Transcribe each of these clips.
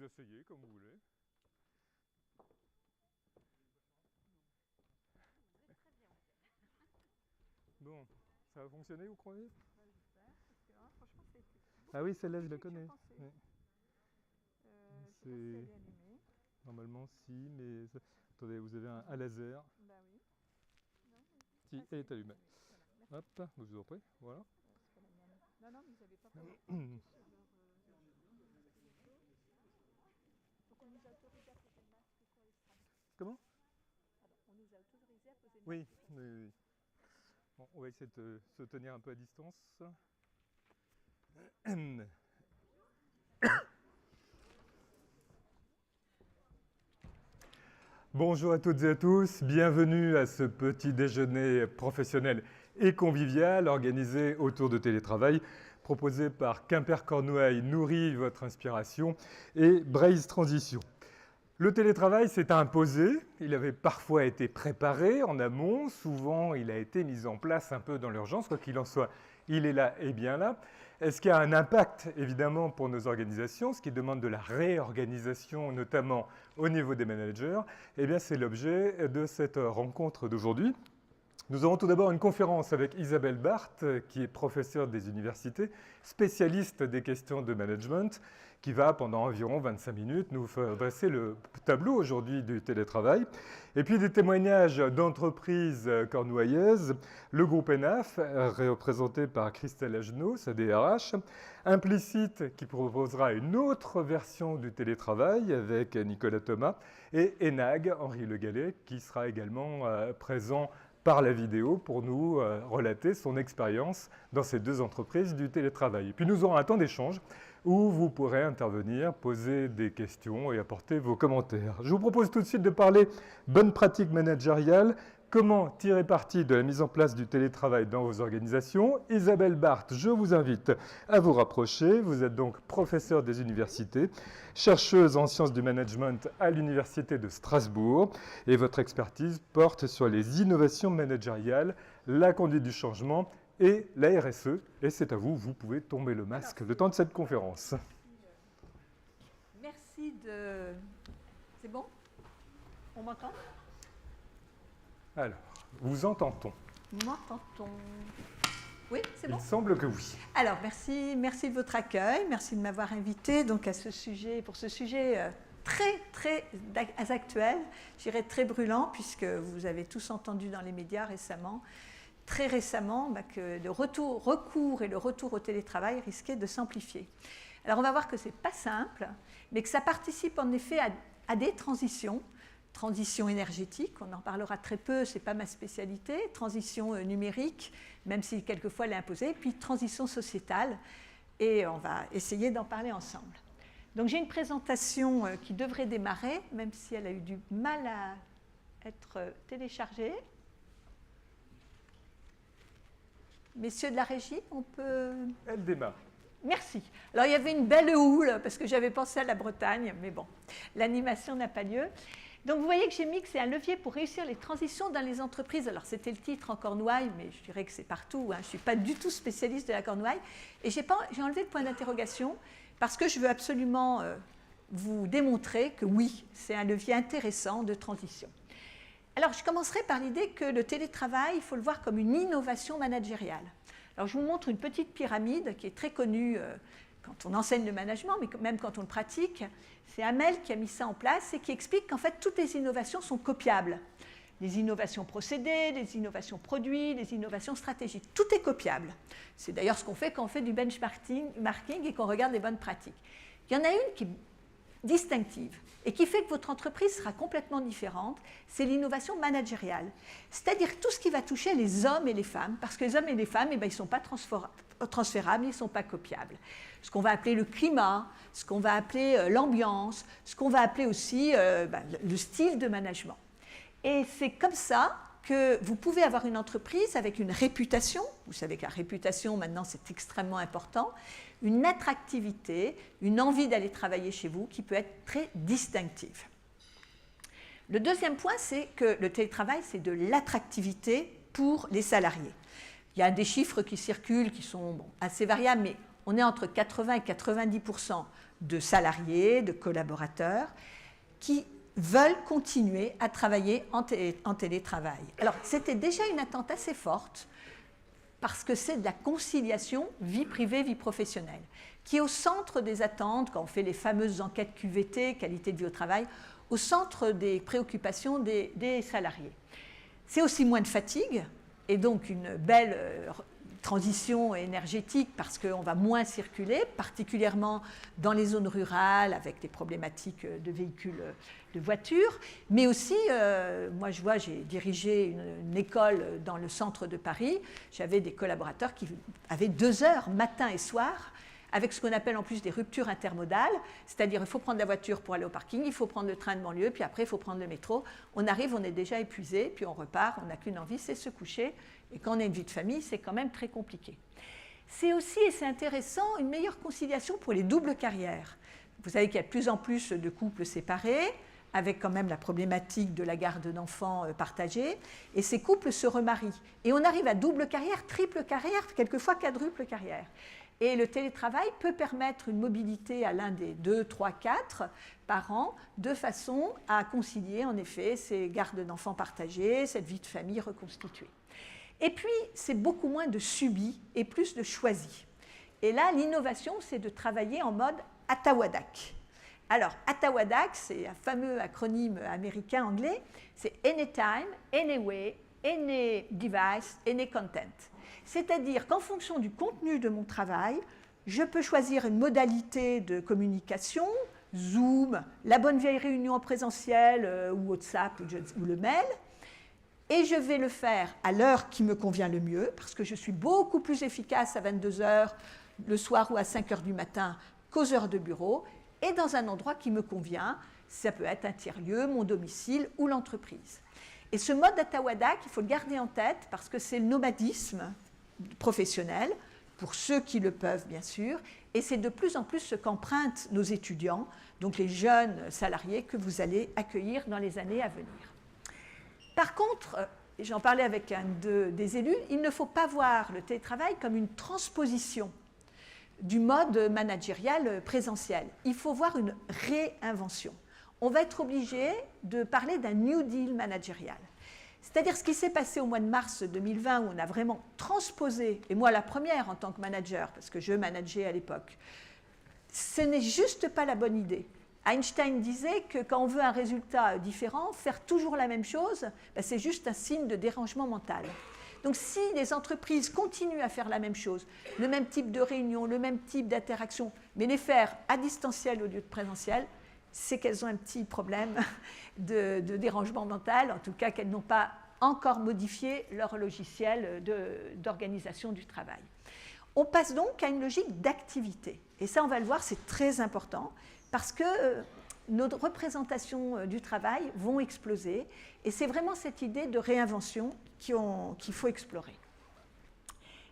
essayez comme vous voulez. Bon, ça va fonctionner, vous croyez? Franchement, ça a été Ah oui, celle-là, je la connais. ouais. C'est... Normalement, si, mais... Attendez, vous avez un laser. Bah oui. Non, Si, elle est allumée. Voilà. Hop, je vous en prie, voilà. Non, mais ils n'avaient pas parlé sur leur... Donc on nous a autorisé à poser le masque sur l'estrade. Comment? Pardon, on nous a autorisé à poser le Oui, masque. oui. Bon, on va essayer de se tenir un peu à distance. Bonjour à toutes et à tous, bienvenue à ce petit déjeuner professionnel et convivial organisé autour de télétravail, proposé par Quimper-Cornouailles Nourrit votre inspiration et Braze Transition. Le télétravail s'est imposé, il avait parfois été préparé en amont, souvent il a été mis en place un peu dans l'urgence, quoi qu'il en soit, il est là et bien là. Est-ce qu'il y a un impact évidemment pour nos organisations, ce qui demande de la réorganisation notamment au niveau des managers? Eh bien c'est l'objet de cette rencontre d'aujourd'hui. Nous aurons tout d'abord une conférence avec Isabelle Barthes, qui est professeure des universités, spécialiste des questions de management, qui va pendant environ 25 minutes nous faire dresser le tableau aujourd'hui du télétravail. Et puis des témoignages d'entreprises cornouaillaises, le groupe ENAF, représenté par Christelle Agenot, sa DRH, Implicite, qui proposera une autre version du télétravail avec Nicolas Thomas, et ENAG, Henri Le Gallet, qui sera également présent par la vidéo pour nous relater son expérience dans ces deux entreprises du télétravail. Et puis nous aurons un temps d'échange où vous pourrez intervenir, poser des questions et apporter vos commentaires. Je vous propose tout de suite de parler bonnes pratiques managériales, comment tirer parti de la mise en place du télétravail dans vos organisations. Isabelle Barthes, je vous invite à vous rapprocher. Vous êtes donc professeure des universités, chercheuse en sciences du management à l'Université de Strasbourg et votre expertise porte sur les innovations managériales, la conduite du changement et la RSE. Et c'est à vous, vous pouvez tomber le masque le temps de cette conférence. Merci de... C'est bon? On m'entend? Alors, vous entend-on? M'entend-on? Oui, c'est bon? Il semble que oui. Alors, merci de votre accueil, merci de m'avoir invité donc, pour ce sujet très actuel, je dirais très brûlant, puisque vous avez tous entendu dans les médias récemment, très récemment, que le recours et le retour au télétravail risquaient de s'amplifier. Alors, on va voir que ce n'est pas simple, mais que ça participe en effet à des transitions énergétique, on en parlera très peu, ce n'est pas ma spécialité, transition numérique, même si quelquefois elle est imposée, puis transition sociétale, et on va essayer d'en parler ensemble. Donc j'ai une présentation qui devrait démarrer, même si elle a eu du mal à être téléchargée. Messieurs de la régie, on peut... Elle démarre. Merci. Alors il y avait une belle houle, parce que j'avais pensé à la Bretagne, mais bon, l'animation n'a pas lieu. Donc vous voyez que j'ai mis que c'est un levier pour réussir les transitions dans les entreprises. Alors c'était le titre en Cornouailles, mais je dirais que c'est partout. Je ne suis pas du tout spécialiste de la Cornouaille. Et j'ai enlevé le point d'interrogation parce que je veux absolument vous démontrer que oui, c'est un levier intéressant de transition. Alors je commencerai par l'idée que le télétravail, il faut le voir comme une innovation managériale. Alors je vous montre une petite pyramide qui est très connue quand on enseigne le management, mais même quand on le pratique. C'est Hamel qui a mis ça en place et qui explique qu'en fait, toutes les innovations sont copiables. Les innovations procédés, les innovations produits, les innovations stratégiques. Tout est copiable. C'est d'ailleurs ce qu'on fait quand on fait du benchmarking et qu'on regarde les bonnes pratiques. Il y en a une qui est distinctive et qui fait que votre entreprise sera complètement différente, c'est l'innovation managériale. C'est-à-dire tout ce qui va toucher les hommes et les femmes, parce que les hommes et les femmes, ils ne sont pas transférables, ils ne sont pas copiables. Ce qu'on va appeler le climat, ce qu'on va appeler l'ambiance, ce qu'on va appeler aussi le style de management. Et c'est comme ça que vous pouvez avoir une entreprise avec une réputation, vous savez que la réputation maintenant c'est extrêmement important, une attractivité, une envie d'aller travailler chez vous qui peut être très distinctive. Le deuxième point, c'est que le télétravail, c'est de l'attractivité pour les salariés. Il y a des chiffres qui circulent qui sont assez variables, mais on est entre 80 et 90% de salariés, de collaborateurs qui veulent continuer à travailler en télétravail. Alors, c'était déjà une attente assez forte parce que c'est de la conciliation vie privée, vie professionnelle, qui est au centre des attentes, quand on fait les fameuses enquêtes QVT, qualité de vie au travail, au centre des préoccupations des salariés. C'est aussi moins de fatigue, et donc une belle transition énergétique parce qu'on va moins circuler, particulièrement dans les zones rurales avec des problématiques de véhicules, de voitures, mais aussi, moi je vois, j'ai dirigé une école dans le centre de Paris, j'avais des collaborateurs qui avaient 2 heures matin et soir avec ce qu'on appelle en plus des ruptures intermodales, c'est-à-dire il faut prendre la voiture pour aller au parking, il faut prendre le train de banlieue, puis après il faut prendre le métro. On arrive, on est déjà épuisé, puis on repart, on n'a qu'une envie, c'est se coucher. Et quand on a une vie de famille, c'est quand même très compliqué. C'est aussi, et c'est intéressant, une meilleure conciliation pour les doubles carrières. Vous savez qu'il y a de plus en plus de couples séparés, avec quand même la problématique de la garde d'enfants partagée, et ces couples se remarient. Et on arrive à double carrière, triple carrière, quelquefois quadruple carrière. Et le télétravail peut permettre une mobilité à l'un des 2, 3, 4 par an, de façon à concilier en effet ces gardes d'enfants partagées, cette vie de famille reconstituée. Et puis, c'est beaucoup moins de subi et plus de choisi. Et là, l'innovation, c'est de travailler en mode ATAWADAC. Alors, ATAWADAC, c'est un fameux acronyme américain-anglais, c'est Anytime, Anyway, Any Device, Any Content. C'est-à-dire qu'en fonction du contenu de mon travail, je peux choisir une modalité de communication, Zoom, la bonne vieille réunion en présentiel ou WhatsApp ou le mail, et je vais le faire à l'heure qui me convient le mieux, parce que je suis beaucoup plus efficace à 22 heures le soir ou à 5 heures du matin qu'aux heures de bureau, et dans un endroit qui me convient, ça peut être un tiers-lieu, mon domicile ou l'entreprise. Et ce mode ATAWADAC, il faut le garder en tête, parce que c'est le nomadisme professionnel, pour ceux qui le peuvent bien sûr, et c'est de plus en plus ce qu'empruntent nos étudiants, donc les jeunes salariés que vous allez accueillir dans les années à venir. Par contre, j'en parlais avec un des élus, il ne faut pas voir le télétravail comme une transposition du mode managérial présentiel. Il faut voir une réinvention. On va être obligé de parler d'un New Deal managérial. C'est-à-dire ce qui s'est passé au mois de mars 2020 où on a vraiment transposé, et moi la première en tant que manager, parce que je manageais à l'époque, ce n'est juste pas la bonne idée. Einstein disait que quand on veut un résultat différent, faire toujours la même chose, c'est juste un signe de dérangement mental. Donc si les entreprises continuent à faire la même chose, le même type de réunion, le même type d'interaction, mais les faire à distanciel au lieu de présentiel, c'est qu'elles ont un petit problème de dérangement mental, en tout cas qu'elles n'ont pas encore modifié leur logiciel d'organisation du travail. On passe donc à une logique d'activité. Et ça, on va le voir, c'est très important, parce que nos représentations du travail vont exploser, et c'est vraiment cette idée de réinvention qu'il faut explorer.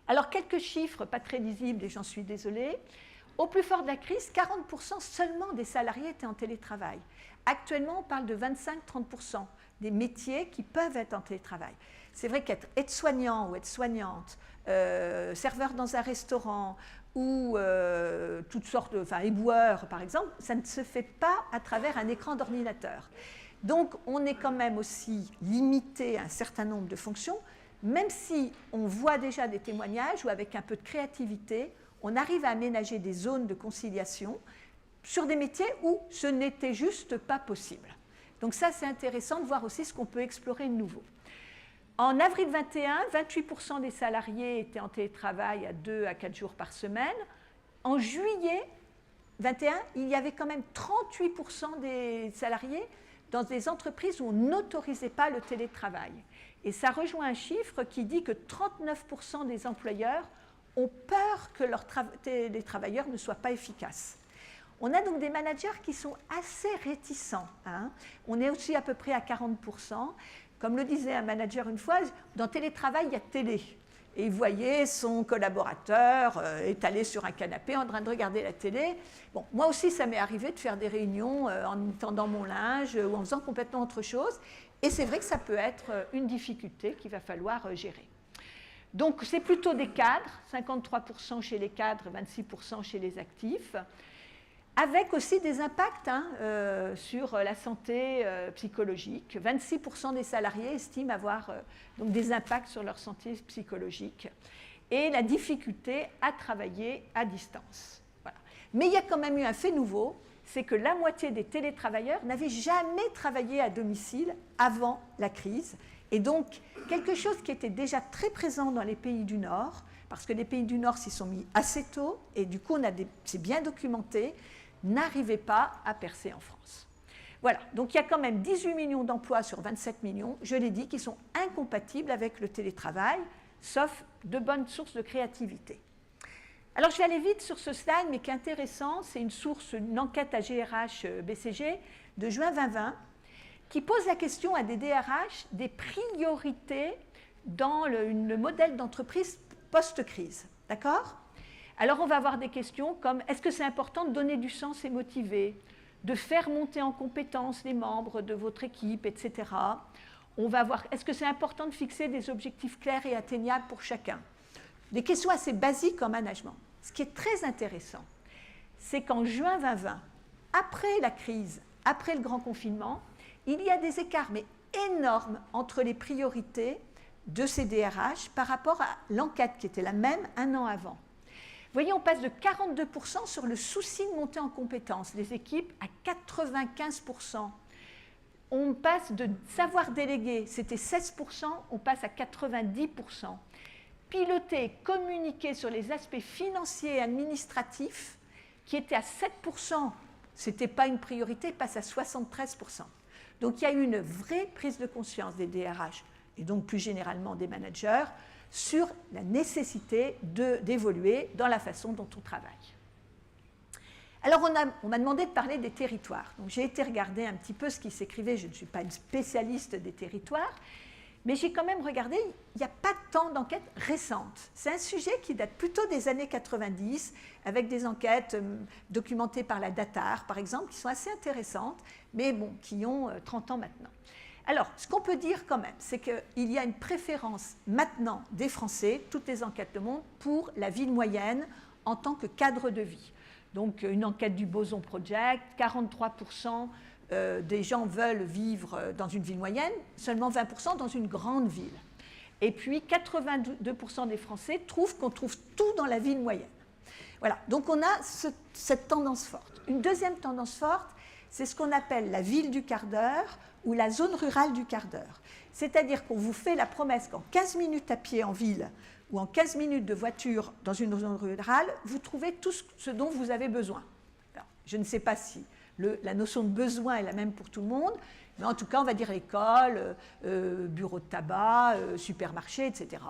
Alors, quelques chiffres pas très lisibles, et j'en suis désolée. Au plus fort de la crise, 40% seulement des salariés étaient en télétravail. Actuellement, on parle de 25-30% des métiers qui peuvent être en télétravail. C'est vrai qu'être aide-soignant ou aide-soignante, serveur dans un restaurant ou toutes sortes éboueur par exemple, ça ne se fait pas à travers un écran d'ordinateur. Donc on est quand même aussi limité à un certain nombre de fonctions, même si on voit déjà des témoignages où avec un peu de créativité, on arrive à aménager des zones de conciliation sur des métiers où ce n'était juste pas possible. Donc ça, c'est intéressant de voir aussi ce qu'on peut explorer de nouveau. En avril 2021, 28% des salariés étaient en télétravail à 2 à 4 jours par semaine. En juillet 2021, il y avait quand même 38% des salariés dans des entreprises où on n'autorisait pas le télétravail. Et ça rejoint un chiffre qui dit que 39% des employeurs ont peur que les travailleurs ne soient pas efficaces. On a donc des managers qui sont assez réticents. On est aussi à peu près à 40%. Comme le disait un manager une fois, dans télétravail, il y a télé. Et il voyait son collaborateur étalé sur un canapé en train de regarder la télé. Bon, moi aussi, ça m'est arrivé de faire des réunions en tendant mon linge ou en faisant complètement autre chose. Et c'est vrai que ça peut être une difficulté qu'il va falloir gérer. Donc, c'est plutôt des cadres, 53% chez les cadres, 26% chez les actifs. avec aussi des impacts sur la santé psychologique. 26% des salariés estiment avoir donc des impacts sur leur santé psychologique et la difficulté à travailler à distance. Voilà. Mais il y a quand même eu un fait nouveau, c'est que la moitié des télétravailleurs n'avaient jamais travaillé à domicile avant la crise. Et donc, quelque chose qui était déjà très présent dans les pays du Nord, parce que les pays du Nord s'y sont mis assez tôt, et du coup, c'est bien documenté, n'arrivait pas à percer en France. Voilà, donc il y a quand même 18 millions d'emplois sur 27 millions, je l'ai dit, qui sont incompatibles avec le télétravail, sauf de bonnes sources de créativité. Alors je vais aller vite sur ce slide, mais qui est intéressant, c'est une enquête à GRH BCG de juin 2020, qui pose la question à des DRH des priorités dans le modèle d'entreprise post-crise. D'accord ? Alors on va avoir des questions comme est-ce que c'est important de donner du sens et motiver, de faire monter en compétence les membres de votre équipe, etc. On va voir est-ce que c'est important de fixer des objectifs clairs et atteignables pour chacun. Des questions assez basiques en management. Ce qui est très intéressant, c'est qu'en juin 2020, après la crise, après le grand confinement, il y a des écarts mais énormes entre les priorités de ces DRH par rapport à l'enquête qui était la même un an avant. Vous voyez, on passe de 42% sur le souci de monter en compétences des équipes à 95%. On passe de savoir déléguer, c'était 16%, on passe à 90%. Piloter, communiquer sur les aspects financiers et administratifs, qui étaient à 7%, ce n'était pas une priorité, passe à 73%. Donc il y a eu une vraie prise de conscience des DRH, et donc plus généralement des managers, sur la nécessité d'évoluer dans la façon dont on travaille. Alors on m'a demandé de parler des territoires. Donc j'ai été regarder un petit peu ce qui s'écrivait, je ne suis pas une spécialiste des territoires, mais j'ai quand même regardé, il n'y a pas tant d'enquêtes récentes. C'est un sujet qui date plutôt des années 90, avec des enquêtes documentées par la DATAR, par exemple, qui sont assez intéressantes, mais bon, qui ont 30 ans maintenant. Alors, ce qu'on peut dire quand même, c'est qu'il y a une préférence maintenant des Français, toutes les enquêtes le montrent, pour la ville moyenne en tant que cadre de vie. Donc, une enquête du Boson Project, 43% des gens veulent vivre dans une ville moyenne, seulement 20% dans une grande ville. Et puis, 82% des Français trouvent qu'on trouve tout dans la ville moyenne. Voilà, donc on a cette tendance forte. Une deuxième tendance forte, c'est ce qu'on appelle la ville du quart d'heure ou la zone rurale du quart d'heure. C'est-à-dire qu'on vous fait la promesse qu'en 15 minutes à pied en ville ou en 15 minutes de voiture dans une zone rurale, vous trouvez tout ce dont vous avez besoin. Alors, je ne sais pas si la notion de besoin est la même pour tout le monde, mais en tout cas, on va dire école, bureau de tabac, supermarché, etc.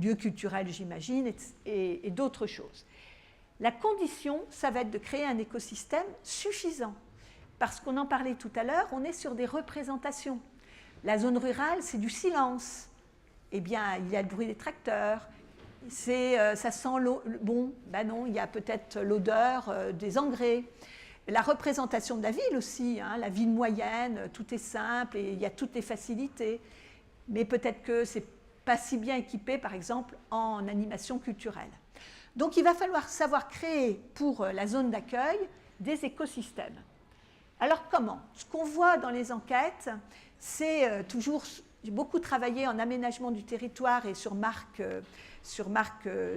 Lieux culturels, j'imagine, et d'autres choses. La condition, ça va être de créer un écosystème suffisant. Parce qu'on en parlait tout à l'heure, on est sur des représentations. La zone rurale, c'est du silence. Eh bien, il y a le bruit des tracteurs. Ça sent l'eau. Bon, ben non, il y a peut-être l'odeur des engrais. La représentation de la ville aussi, hein, la ville moyenne, tout est simple et il y a toutes les facilités. Mais peut-être que ce n'est pas si bien équipé, par exemple, en animation culturelle. Donc, il va falloir savoir créer pour la zone d'accueil des écosystèmes. Alors comment ? Ce qu'on voit dans les enquêtes, c'est toujours beaucoup travaillé en aménagement du territoire et sur marque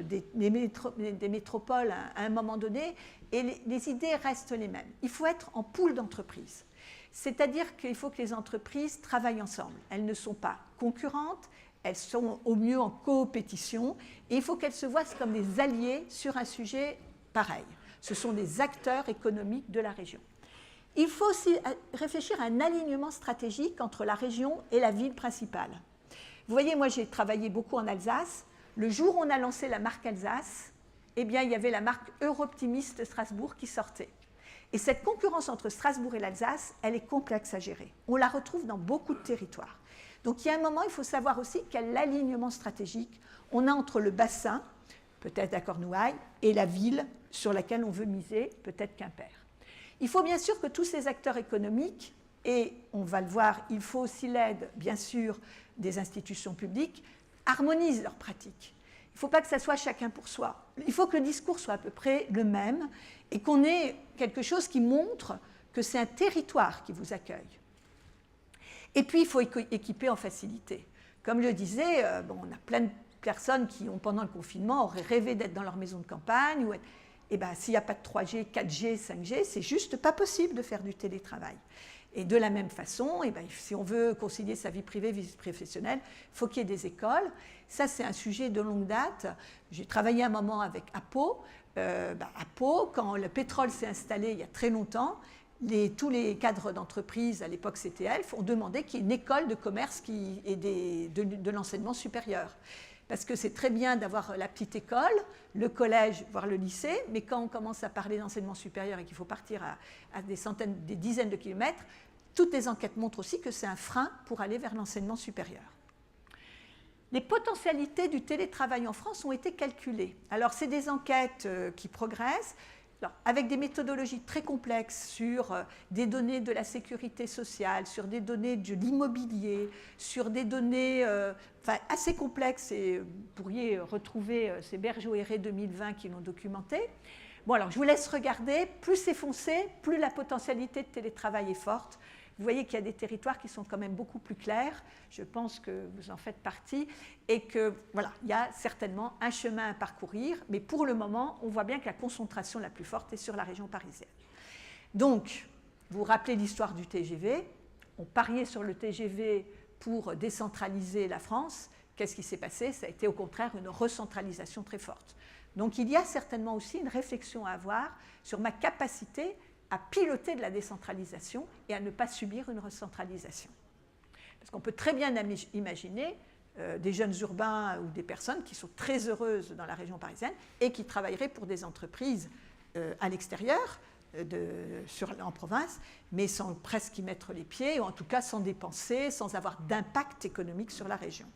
des métropoles à un moment donné, et les idées restent les mêmes. Il faut être en pool d'entreprises. C'est-à-dire qu'il faut que les entreprises travaillent ensemble. Elles ne sont pas concurrentes, elles sont au mieux en coopétition, et il faut qu'elles se voient comme des alliés sur un sujet pareil. Ce sont des acteurs économiques de la région. Il faut aussi réfléchir à un alignement stratégique entre la région et la ville principale. Vous voyez, moi j'ai travaillé beaucoup en Alsace. Le jour où on a lancé la marque Alsace, eh bien, il y avait la marque Europtimiste Strasbourg qui sortait. Et cette concurrence entre Strasbourg et l'Alsace, elle est complexe à gérer. On la retrouve dans beaucoup de territoires. Donc il y a un moment, il faut savoir aussi quel alignement stratégique on a entre le bassin, peut-être à Cornouailles, et la ville sur laquelle on veut miser, peut-être Quimper. Il faut bien sûr que tous ces acteurs économiques, et on va le voir, il faut aussi l'aide, bien sûr, des institutions publiques, harmonisent leurs pratiques. Il ne faut pas que ça soit chacun pour soi. Il faut que le discours soit à peu près le même et qu'on ait quelque chose qui montre que c'est un territoire qui vous accueille. Et puis, il faut équiper en facilité. Comme je disais, on a plein de personnes qui, pendant le confinement, auraient rêvé d'être dans leur maison de campagne. Et ben, s'il n'y a pas de 3G, 4G, 5G, c'est juste pas possible de faire du télétravail. Et de la même façon, et ben, si on veut concilier sa vie privée, vie professionnelle, il faut qu'il y ait des écoles. Ça, c'est un sujet de longue date. J'ai travaillé un moment avec Apo. Apo, quand le pétrole s'est installé il y a très longtemps, tous les cadres d'entreprise, à l'époque c'était Elf, ont demandé qu'il y ait une école de commerce et de l'enseignement supérieur. Parce que c'est très bien d'avoir la petite école, le collège, voire le lycée, mais quand on commence à parler d'enseignement supérieur et qu'il faut partir à des dizaines de kilomètres, toutes les enquêtes montrent aussi que c'est un frein pour aller vers l'enseignement supérieur. Les potentialités du télétravail en France ont été calculées. Alors, c'est des enquêtes qui progressent. Alors, avec des méthodologies très complexes sur des données de la sécurité sociale, sur des données de l'immobilier, sur des données assez complexes, et vous pourriez retrouver ces Bergeau-Héré 2020 qui l'ont documenté. Bon, alors je vous laisse regarder, plus c'est foncé, plus la potentialité de télétravail est forte. Vous voyez qu'il y a des territoires qui sont quand même beaucoup plus clairs, je pense que vous en faites partie, et que voilà, il y a certainement un chemin à parcourir, mais pour le moment, on voit bien que la concentration la plus forte est sur la région parisienne. Donc, vous vous rappelez l'histoire du TGV, on pariait sur le TGV pour décentraliser la France. Qu'est-ce qui s'est passé? Ça a été au contraire une recentralisation très forte. Donc il y a certainement aussi une réflexion à avoir sur ma capacité à piloter de la décentralisation et à ne pas subir une recentralisation. Parce qu'on peut très bien imaginer des jeunes urbains ou des personnes qui sont très heureuses dans la région parisienne et qui travailleraient pour des entreprises à l'extérieur, en province, mais sans presque y mettre les pieds, ou en tout cas sans dépenser, sans avoir d'impact économique sur la région.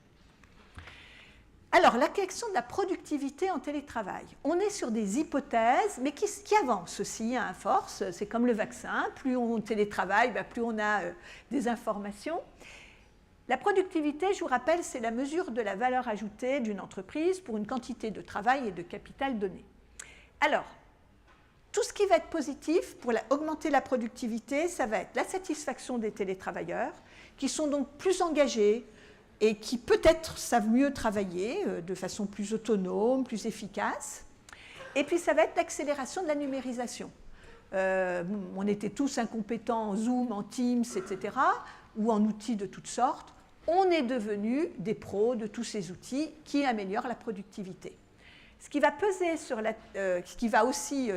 Alors, la question de la productivité en télétravail. On est sur des hypothèses, mais qui avancent aussi à force. C'est comme le vaccin. Plus on télétravaille, plus on a des informations. La productivité, je vous rappelle, c'est la mesure de la valeur ajoutée d'une entreprise pour une quantité de travail et de capital donné. Alors, tout ce qui va être positif pour augmenter la productivité, ça va être la satisfaction des télétravailleurs, qui sont donc plus engagés, et qui peut-être savent mieux travailler de façon plus autonome, plus efficace. Et puis ça va être l'accélération de la numérisation. On était tous incompétents en Zoom, en Teams, etc., ou en outils de toutes sortes. On est devenus des pros de tous ces outils qui améliorent la productivité. Ce qui va peser sur ce qui va aussi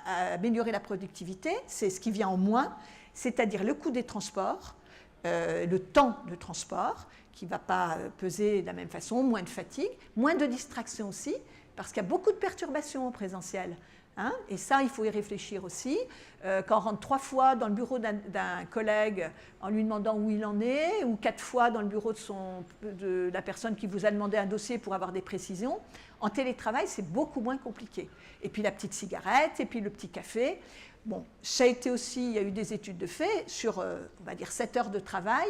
améliorer la productivité, c'est ce qui vient en moins, c'est-à-dire le coût des transports, le temps de transport, qui ne va pas peser de la même façon, moins de fatigue, moins de distraction aussi, parce qu'il y a beaucoup de perturbations en présentiel. Et ça, il faut y réfléchir aussi. Quand on rentre 3 fois dans le bureau d'un collègue en lui demandant où il en est, ou 4 fois dans le bureau de la personne qui vous a demandé un dossier pour avoir des précisions, en télétravail, c'est beaucoup moins compliqué. Et puis la petite cigarette, et puis le petit café. Bon, ça a été aussi, il y a eu des études de fait sur, on va dire, 7 heures de travail.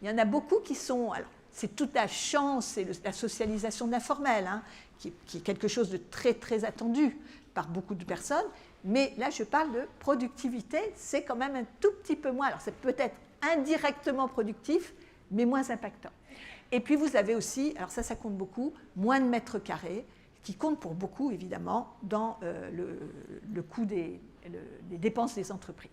Il y en a beaucoup qui sont... Alors, c'est toute la chance et la socialisation de l'informel, qui est quelque chose de très, très attendu par beaucoup de personnes. Mais là, je parle de productivité. C'est quand même un tout petit peu moins... Alors, c'est peut-être indirectement productif, mais moins impactant. Et puis, vous avez aussi, alors ça compte beaucoup, moins de mètres carrés, qui compte pour beaucoup, évidemment, dans le coût des dépenses des entreprises.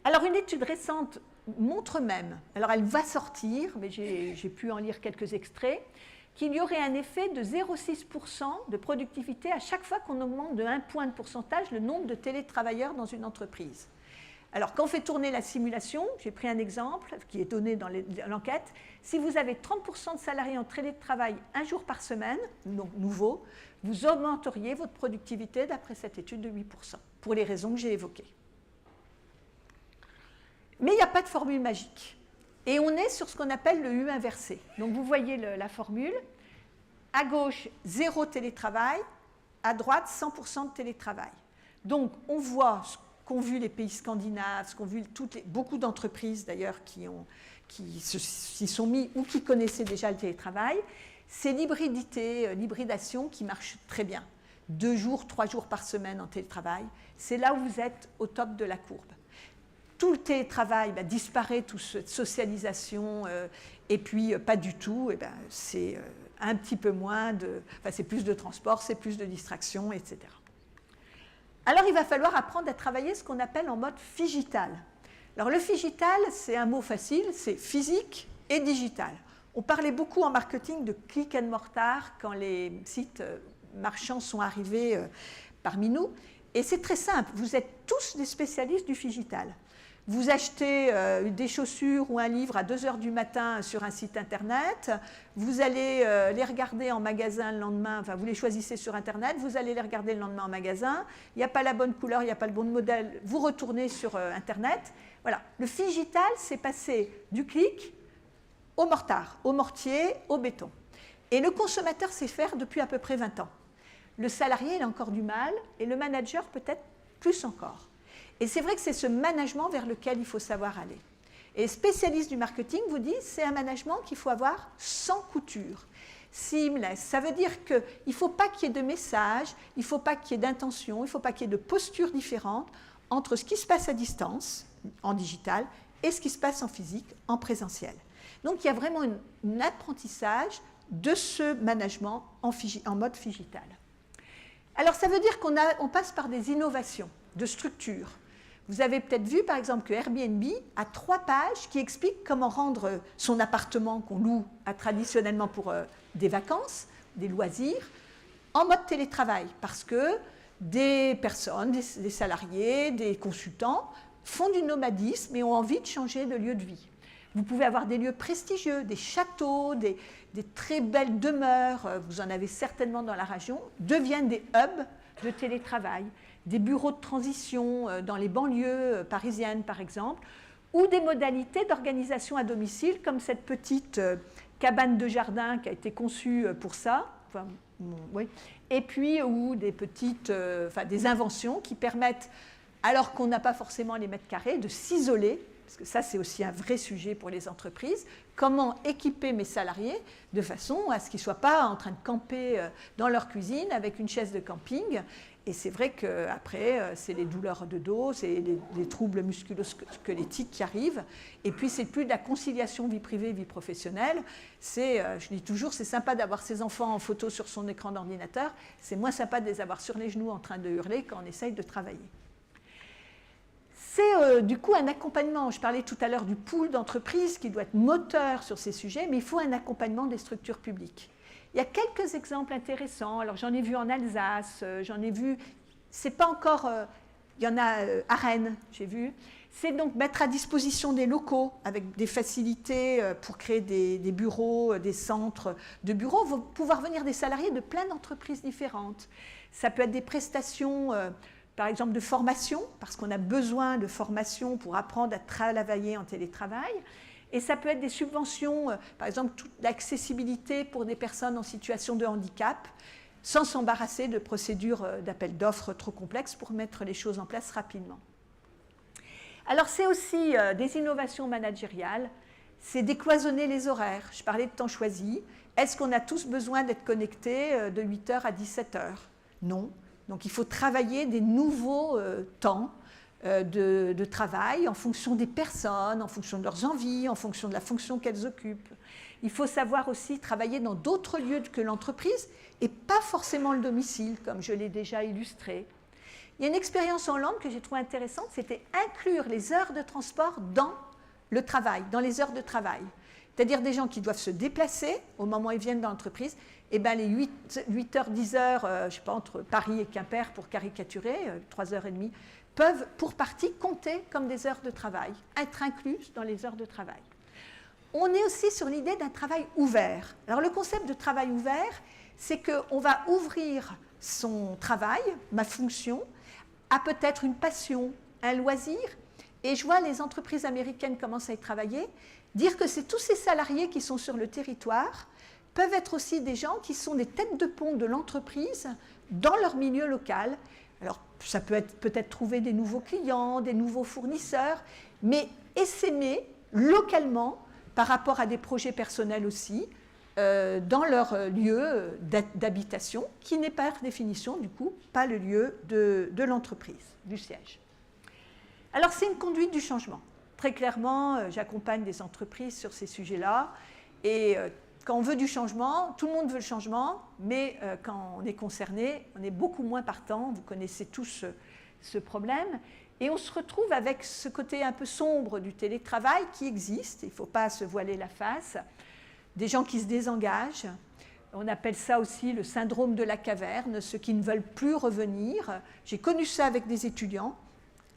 Alors, une étude récente montre même, alors elle va sortir, mais j'ai pu en lire quelques extraits, qu'il y aurait un effet de 0,6% de productivité à chaque fois qu'on augmente de 1 point de pourcentage le nombre de télétravailleurs dans une entreprise. Alors, quand on fait tourner la simulation, j'ai pris un exemple qui est donné dans l'enquête, si vous avez 30% de salariés en télétravail un jour par semaine, donc nouveau, vous augmenteriez votre productivité d'après cette étude de 8%, pour les raisons que j'ai évoquées. Mais il n'y a pas de formule magique. Et on est sur ce qu'on appelle le U inversé. Donc vous voyez la formule. À gauche, 0 télétravail. À droite, 100% de télétravail. Donc on voit ce qu'ont vu les pays scandinaves, ce qu'ont vu beaucoup d'entreprises d'ailleurs qui s'y sont mis ou qui connaissaient déjà le télétravail. c'est l'hybridation qui marche très bien. 2 jours, 3 jours par semaine en télétravail, c'est là où vous êtes au top de la courbe. Tout le télétravail disparaît, toute cette socialisation, et puis pas du tout, c'est un petit peu moins c'est plus de transport, c'est plus de distraction, etc. Alors il va falloir apprendre à travailler ce qu'on appelle en mode phygital. Alors le phygital, c'est un mot facile, c'est physique et digital. On parlait beaucoup en marketing de click and mortar quand les sites marchands sont arrivés parmi nous. Et c'est très simple, vous êtes tous des spécialistes du phygital. Vous achetez des chaussures ou un livre à 2 heures du matin sur un site internet, vous allez les regarder en magasin le lendemain, vous les choisissez sur internet, vous allez les regarder le lendemain en magasin, il n'y a pas la bonne couleur, il n'y a pas le bon modèle, vous retournez sur internet. Voilà, le phygital, c'est passé du clic au mortar, au mortier, au béton. Et le consommateur sait faire depuis à peu près 20 ans. Le salarié, il a encore du mal, et le manager peut-être plus encore. Et c'est vrai que c'est ce management vers lequel il faut savoir aller. Et les spécialistes du marketing vous disent que c'est un management qu'il faut avoir sans couture, seamless. Ça veut dire qu'il ne faut pas qu'il y ait de messages, il ne faut pas qu'il y ait d'intention, il ne faut pas qu'il y ait de postures différentes entre ce qui se passe à distance, en digital, et ce qui se passe en physique, en présentiel. Donc il y a vraiment un apprentissage de ce management en mode phygital. Alors ça veut dire qu'on passe par des innovations de structure. Vous avez peut-être vu par exemple que Airbnb a 3 pages qui expliquent comment rendre son appartement qu'on loue traditionnellement pour des vacances, des loisirs, en mode télétravail. Parce que des personnes, des salariés, des consultants font du nomadisme et ont envie de changer de lieu de vie. Vous pouvez avoir des lieux prestigieux, des châteaux, des très belles demeures, vous en avez certainement dans la région, deviennent des hubs de télétravail. Des bureaux de transition dans les banlieues parisiennes, par exemple, ou des modalités d'organisation à domicile, comme cette petite cabane de jardin qui a été conçue pour ça, oui. Et puis, ou des petites, des inventions qui permettent, alors qu'on n'a pas forcément les mètres carrés, de s'isoler, parce que ça, c'est aussi un vrai sujet pour les entreprises, comment équiper mes salariés de façon à ce qu'ils ne soient pas en train de camper dans leur cuisine avec une chaise de camping. Et c'est vrai qu'après, c'est les douleurs de dos, c'est les troubles musculo-squelettiques qui arrivent. Et puis, c'est plus de la conciliation vie privée, vie professionnelle. Je dis toujours, c'est sympa d'avoir ses enfants en photo sur son écran d'ordinateur. C'est moins sympa de les avoir sur les genoux en train de hurler quand on essaye de travailler. C'est du coup un accompagnement. Je parlais tout à l'heure du pool d'entreprises qui doit être moteur sur ces sujets, mais il faut un accompagnement des structures publiques. Il y a quelques exemples intéressants. Alors j'en ai vu en Alsace, j'en ai vu, c'est pas encore, il y en a à Rennes, j'ai vu. C'est donc mettre à disposition des locaux avec des facilités pour créer des bureaux, des centres de bureaux, vont pouvoir venir des salariés de plein d'entreprises différentes. Ça peut être des prestations, par exemple de formation, parce qu'on a besoin de formation pour apprendre à travailler en télétravail. Et ça peut être des subventions, par exemple, toute l'accessibilité pour des personnes en situation de handicap, sans s'embarrasser de procédures d'appel d'offres trop complexes pour mettre les choses en place rapidement. Alors, c'est aussi des innovations managériales, c'est décloisonner les horaires. Je parlais de temps choisi. Est-ce qu'on a tous besoin d'être connectés de 8h à 17h? Non. Donc, il faut travailler des nouveaux temps de travail en fonction des personnes, en fonction de leurs envies, en fonction de la fonction qu'elles occupent. Il faut savoir aussi travailler dans d'autres lieux que l'entreprise et pas forcément le domicile, comme je l'ai déjà illustré. Il y a une expérience en Hollande que j'ai trouvée intéressante, c'était inclure les heures de transport dans le travail, dans les heures de travail. C'est-à-dire des gens qui doivent se déplacer au moment où ils viennent dans l'entreprise, et bien les 8h, 10h, je ne sais pas, entre Paris et Quimper pour caricaturer, 3h30, peuvent pour partie compter comme des heures de travail, être inclus dans les heures de travail. On est aussi sur l'idée d'un travail ouvert. Alors le concept de travail ouvert, c'est qu'on va ouvrir son travail, ma fonction, à peut-être une passion, un loisir. Et je vois les entreprises américaines commencent à y travailler, dire que c'est tous ces salariés qui sont sur le territoire, peuvent être aussi des gens qui sont des têtes de pont de l'entreprise dans leur milieu local. Alors, ça peut être peut-être trouver des nouveaux clients, des nouveaux fournisseurs, mais essaimer localement, par rapport à des projets personnels aussi, dans leur lieu d'habitation, qui n'est par définition, du coup, pas le lieu de l'entreprise, du siège. Alors, c'est une conduite du changement. Très clairement, j'accompagne des entreprises sur ces sujets-là. Et quand on veut du changement, tout le monde veut le changement, mais quand on est concerné, on est beaucoup moins partant. Vous connaissez tous ce problème. Et on se retrouve avec ce côté un peu sombre du télétravail qui existe. Il ne faut pas se voiler la face. Des gens qui se désengagent. On appelle ça aussi le syndrome de la caverne, ceux qui ne veulent plus revenir. J'ai connu ça avec des étudiants.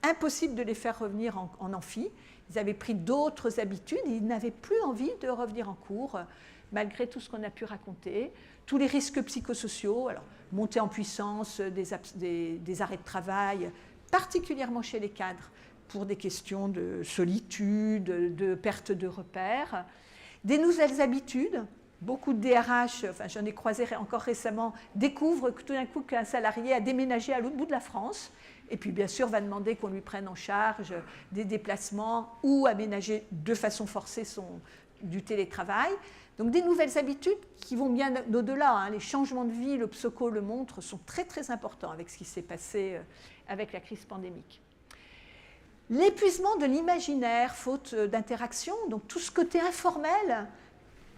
Impossible de les faire revenir en amphi. Ils avaient pris d'autres habitudes et ils n'avaient plus envie de revenir en cours, malgré tout ce qu'on a pu raconter. Tous les risques psychosociaux, alors montée en puissance des arrêts de travail, particulièrement chez les cadres, pour des questions de solitude, de perte de repères. Des nouvelles habitudes. Beaucoup de DRH, enfin j'en ai croisé encore récemment, découvrent que tout d'un coup qu'un salarié a déménagé à l'autre bout de la France et puis bien sûr va demander qu'on lui prenne en charge des déplacements ou aménager de façon forcée du télétravail. Donc des nouvelles habitudes qui vont bien au-delà. Hein. Les changements de vie, le PSOCO le montre, sont très très importants avec ce qui s'est passé avec la crise pandémique. L'épuisement de l'imaginaire, faute d'interaction, donc tout ce côté informel,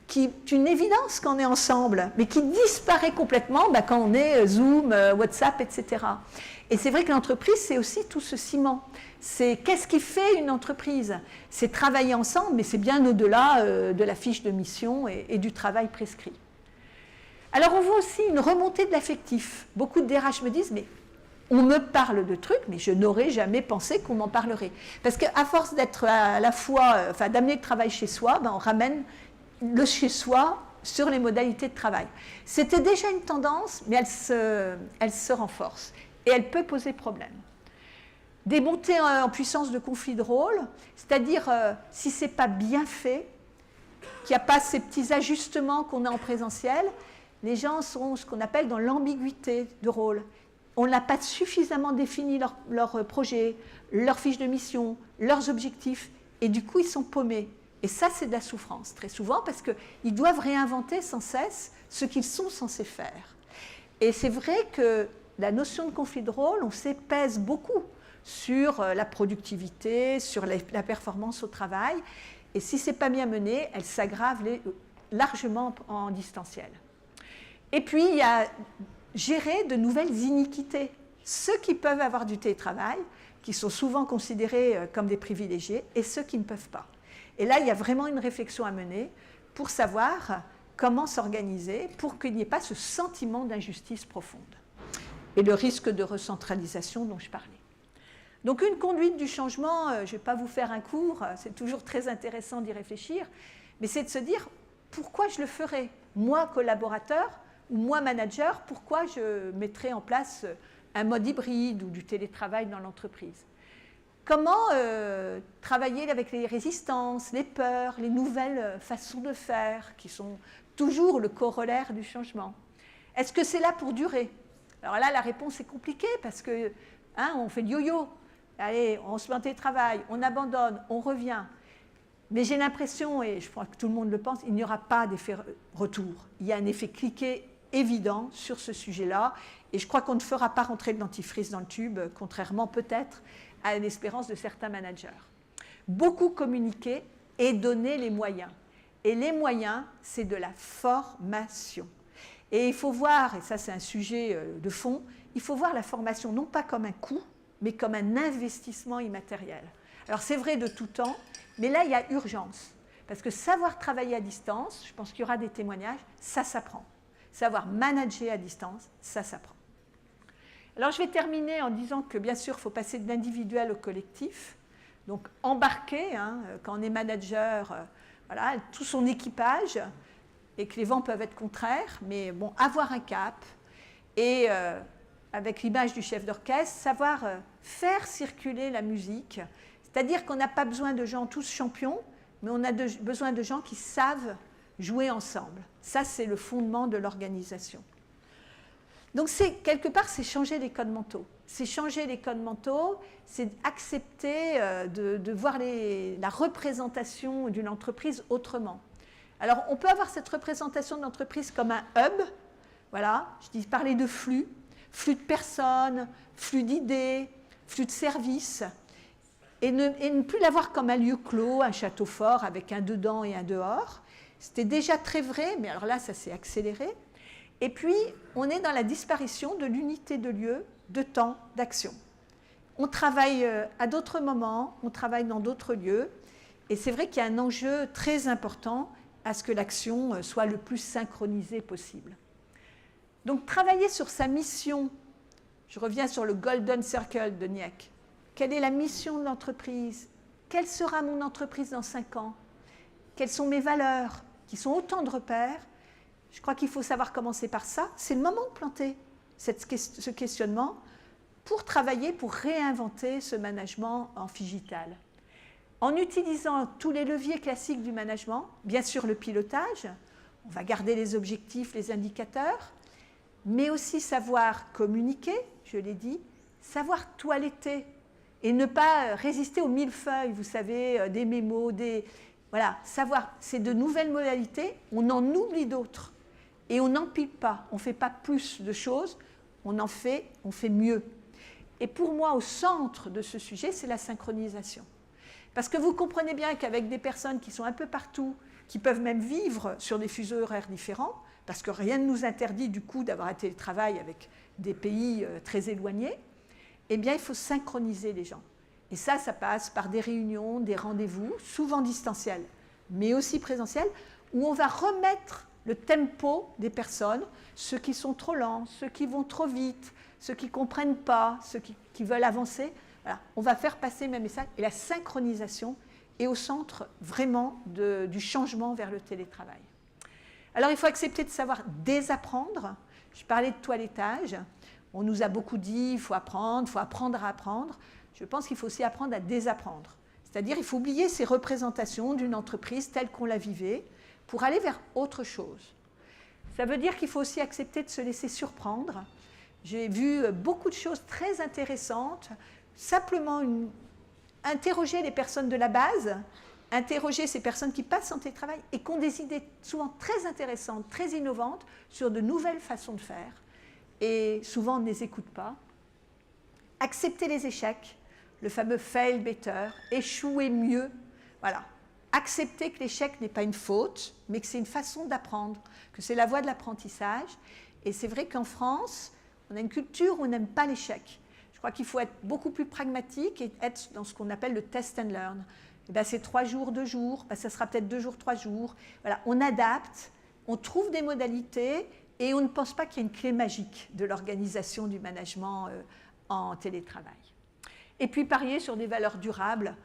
qui est une évidence quand on est ensemble, mais qui disparaît complètement quand on est Zoom, WhatsApp, etc. Et c'est vrai que l'entreprise, c'est aussi tout ce ciment. C'est qu'est-ce qui fait une entreprise? C'est travailler ensemble, mais c'est bien au-delà de la fiche de mission et du travail prescrit. Alors on voit aussi une remontée de l'affectif. Beaucoup de DRH me disent, mais on me parle de trucs, mais je n'aurais jamais pensé qu'on m'en parlerait. Parce qu'à force d'être à la fois, d'amener le travail chez soi, on ramène le chez-soi sur les modalités de travail. C'était déjà une tendance, mais elle se renforce et elle peut poser problème. Des montées en puissance de conflits de rôle, c'est-à-dire si ce n'est pas bien fait, qu'il n'y a pas ces petits ajustements qu'on a en présentiel, les gens sont ce qu'on appelle dans l'ambiguïté de rôle. On n'a pas suffisamment défini leur projet, leur fiche de mission, leurs objectifs, et du coup ils sont paumés. Et ça, c'est de la souffrance, très souvent, parce qu'ils doivent réinventer sans cesse ce qu'ils sont censés faire. Et c'est vrai que la notion de conflit de rôle, on sait, pèse beaucoup sur la productivité, sur la performance au travail. Et si ce n'est pas bien mené, elle s'aggrave largement en distanciel. Et puis, il y a gérer de nouvelles iniquités. Ceux qui peuvent avoir du télétravail, qui sont souvent considérés comme des privilégiés, et ceux qui ne peuvent pas. Et là, il y a vraiment une réflexion à mener pour savoir comment s'organiser pour qu'il n'y ait pas ce sentiment d'injustice profonde et le risque de recentralisation dont je parlais. Donc une conduite du changement, je ne vais pas vous faire un cours, c'est toujours très intéressant d'y réfléchir, mais c'est de se dire pourquoi je le ferais, moi collaborateur ou moi manager, pourquoi je mettrais en place un mode hybride ou du télétravail dans l'entreprise. Comment travailler avec les résistances, les peurs, les nouvelles façons de faire qui sont toujours le corollaire du changement. Est-ce que c'est là pour durer? Alors là, la réponse est compliquée parce que on fait le yo-yo. Allez, on se met en télétravail, on abandonne, on revient. Mais j'ai l'impression, et je crois que tout le monde le pense, il n'y aura pas d'effet retour. Il y a un effet cliqué évident sur ce sujet-là. Et je crois qu'on ne fera pas rentrer de dentifrice dans le tube, contrairement peut-être à l'espérance de certains managers. Beaucoup communiquer et donner les moyens. Et les moyens, c'est de la formation. Et il faut voir, et ça c'est un sujet de fond, il faut voir la formation non pas comme un coût, mais comme un investissement immatériel. Alors c'est vrai de tout temps, mais là il y a urgence. Parce que savoir travailler à distance, je pense qu'il y aura des témoignages, ça s'apprend. Savoir manager à distance, ça s'apprend. Alors je vais terminer en disant que bien sûr, il faut passer de l'individuel au collectif. Donc embarquer, quand on est manager, voilà, tout son équipage, et que les vents peuvent être contraires, mais bon, avoir un cap, et avec l'image du chef d'orchestre, savoir faire circuler la musique, c'est-à-dire qu'on n'a pas besoin de gens tous champions, mais on a besoin de gens qui savent jouer ensemble. Ça, c'est le fondement de l'organisation. Donc, quelque part, c'est changer les codes mentaux. C'est changer les codes mentaux, c'est accepter de voir la représentation d'une entreprise autrement. Alors, on peut avoir cette représentation de l'entreprise comme un hub. Voilà, je parlais de flux de personnes, flux d'idées, flux de services, et ne plus l'avoir comme un lieu clos, un château fort avec un dedans et un dehors. C'était déjà très vrai, mais alors là, ça s'est accéléré. Et puis, on est dans la disparition de l'unité de lieu, de temps, d'action. On travaille à d'autres moments, on travaille dans d'autres lieux, et c'est vrai qu'il y a un enjeu très important à ce que l'action soit le plus synchronisée possible. Donc, travailler sur sa mission, je reviens sur le Golden Circle de Niek. Quelle est la mission de l'entreprise? Quelle sera mon entreprise dans 5 ans? Quelles sont mes valeurs, qui sont autant de repères? Je crois qu'il faut savoir commencer par ça. C'est le moment de planter ce questionnement pour travailler, pour réinventer ce management amphigital. En utilisant tous les leviers classiques du management, bien sûr le pilotage, on va garder les objectifs, les indicateurs, mais aussi savoir communiquer, je l'ai dit, savoir toiletter et ne pas résister aux millefeuilles, vous savez, des mémos, voilà, savoir, c'est de nouvelles modalités, on en oublie d'autres et on n'empile pas, on ne fait pas plus de choses, on fait mieux. Et pour moi, au centre de ce sujet, c'est la synchronisation. Parce que vous comprenez bien qu'avec des personnes qui sont un peu partout, qui peuvent même vivre sur des fuseaux horaires différents, parce que rien ne nous interdit du coup d'avoir un télétravail avec des pays très éloignés, eh bien il faut synchroniser les gens. Et ça passe par des réunions, des rendez-vous, souvent distanciels, mais aussi présentiels, où on va remettre le tempo des personnes, ceux qui sont trop lents, ceux qui vont trop vite, ceux qui ne comprennent pas, ceux qui veulent avancer. Voilà. On va faire passer mes messages. Et la synchronisation est au centre vraiment du changement vers le télétravail. Alors, il faut accepter de savoir désapprendre. Je parlais de toilettage. On nous a beaucoup dit, il faut apprendre à apprendre. Je pense qu'il faut aussi apprendre à désapprendre. C'est-à-dire, il faut oublier ces représentations d'une entreprise telle qu'on la vivait pour aller vers autre chose. Ça veut dire qu'il faut aussi accepter de se laisser surprendre. J'ai vu beaucoup de choses très intéressantes. Simplement interroger les personnes de la base, interroger ces personnes qui passent en télétravail et qui ont des idées souvent très intéressantes, très innovantes sur de nouvelles façons de faire. Et souvent, on ne les écoute pas. Accepter les échecs, le fameux fail better, échouer mieux. Voilà. Accepter que l'échec n'est pas une faute, mais que c'est une façon d'apprendre, que c'est la voie de l'apprentissage. Et c'est vrai qu'en France, on a une culture où on n'aime pas l'échec. Je crois qu'il faut être beaucoup plus pragmatique et être dans ce qu'on appelle le test and learn. Et bien, c'est 3 jours, 2 jours, ben, ça sera peut-être 2 jours, 3 jours. Voilà, on adapte, on trouve des modalités et on ne pense pas qu'il y a une clé magique de l'organisation du management en télétravail. Et puis, parier sur des valeurs durables.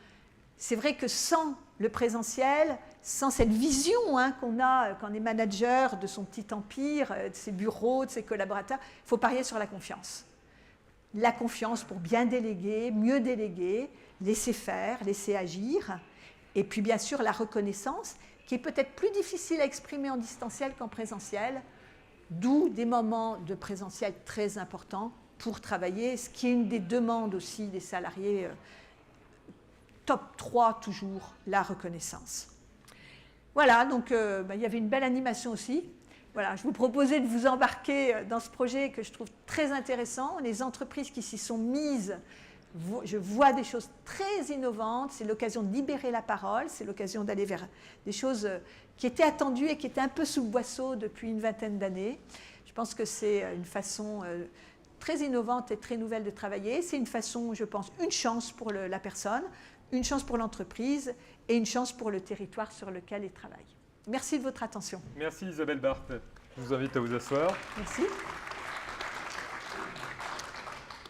C'est vrai que sans le présentiel, sans cette vision qu'on a quand on est manager de son petit empire, de ses bureaux, de ses collaborateurs, il faut parier sur la confiance. La confiance pour bien déléguer, mieux déléguer, laisser faire, laisser agir. Et puis bien sûr la reconnaissance, qui est peut-être plus difficile à exprimer en distanciel qu'en présentiel, d'où des moments de présentiel très importants pour travailler, ce qui est une des demandes aussi des salariés. Top 3 toujours, la reconnaissance. Voilà, donc il y avait une belle animation aussi. Voilà, je vous proposais de vous embarquer dans ce projet que je trouve très intéressant. Les entreprises qui s'y sont mises, je vois des choses très innovantes. C'est l'occasion de libérer la parole, c'est l'occasion d'aller vers des choses qui étaient attendues et qui étaient un peu sous le boisseau depuis une vingtaine d'années. Je pense que c'est une façon très innovante et très nouvelle de travailler. C'est une façon, je pense, une chance pour la personne, une chance pour l'entreprise et une chance pour le territoire sur lequel elle travaille. Merci de votre attention. Merci Isabelle Barthes. Je vous invite à vous asseoir. Merci.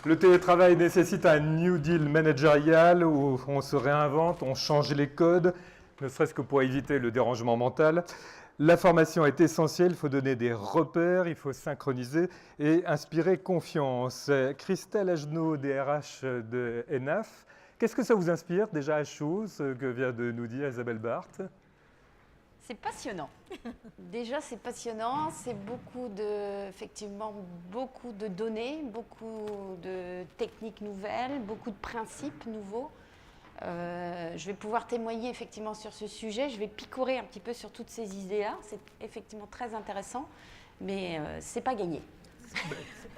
Le télétravail nécessite un New Deal managérial où on se réinvente, on change les codes, ne serait-ce que pour éviter le dérangement mental. La formation est essentielle, il faut donner des repères, il faut synchroniser et inspirer confiance. Christelle Agenot, DRH de ENAF, qu'est-ce que ça vous inspire déjà à chaud, ce que vient de nous dire Isabelle Barthes? C'est passionnant. Déjà, c'est passionnant. C'est effectivement beaucoup de données, beaucoup de techniques nouvelles, beaucoup de principes nouveaux. je vais pouvoir témoigner effectivement sur ce sujet. Je vais picorer un petit peu sur toutes ces idées-là. C'est effectivement très intéressant, mais c'est pas gagné.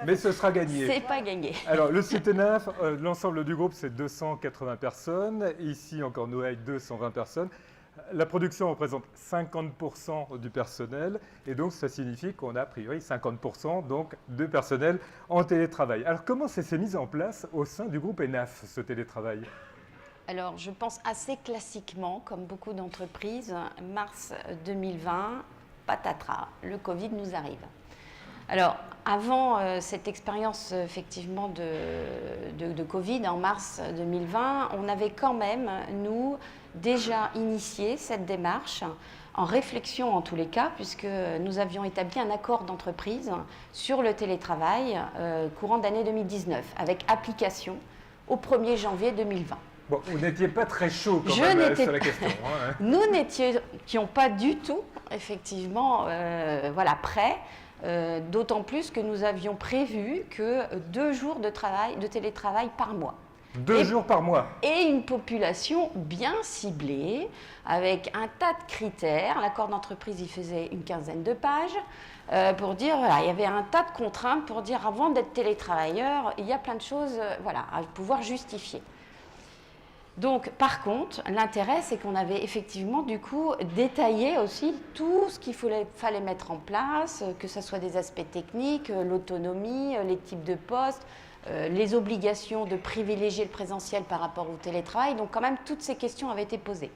Mais ce sera gagné. C'est pas gagné. Alors, le site ENAF, l'ensemble du groupe, c'est 280 personnes. Ici, en Cornouailles, 220 personnes. La production représente 50% du personnel. Et donc, ça signifie qu'on a, a priori, 50% donc, de personnel en télétravail. Alors, comment ça s'est mis en place au sein du groupe ENAF, ce télétravail? Alors, je pense assez classiquement, comme beaucoup d'entreprises, mars 2020, patatras, le Covid nous arrive. Alors, avant cette expérience effectivement de Covid, en mars 2020, on avait quand même, nous, déjà initié cette démarche, en réflexion en tous les cas, puisque nous avions établi un accord d'entreprise sur le télétravail courant d'année 2019, avec application au 1er janvier 2020. Bon, vous n'étiez pas très chaud quand même sur la question. Hein. Nous n'étions pas du tout, effectivement, prêts. D'autant plus que nous avions prévu que 2 jours de télétravail par mois. 2 jours par mois. Et une population bien ciblée, avec un tas de critères. L'accord d'entreprise, il faisait une 15aine de pages, pour dire, voilà, il y avait un tas de contraintes pour dire, avant d'être télétravailleur, il y a plein de choses à pouvoir justifier. Donc, par contre, l'intérêt, c'est qu'on avait effectivement, du coup, détaillé aussi tout ce qu'il fallait mettre en place, que ce soit des aspects techniques, l'autonomie, les types de postes, les obligations de privilégier le présentiel par rapport au télétravail. Donc, quand même, toutes ces questions avaient été posées.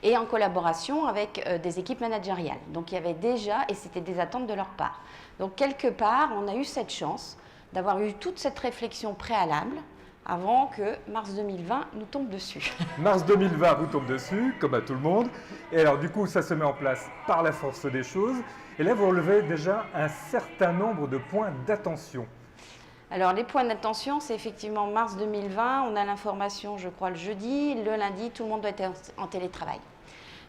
Et en collaboration avec des équipes managériales. Donc, il y avait déjà, et c'était des attentes de leur part. Donc, quelque part, on a eu cette chance d'avoir eu toute cette réflexion préalable avant que mars 2020 nous tombe dessus. Mars 2020 vous tombe dessus, comme à tout le monde. Et alors du coup, ça se met en place par la force des choses. Et là, vous relevez déjà un certain nombre de points d'attention. Alors les points d'attention, c'est effectivement mars 2020. On a l'information, je crois, le jeudi. Le lundi, tout le monde doit être en télétravail.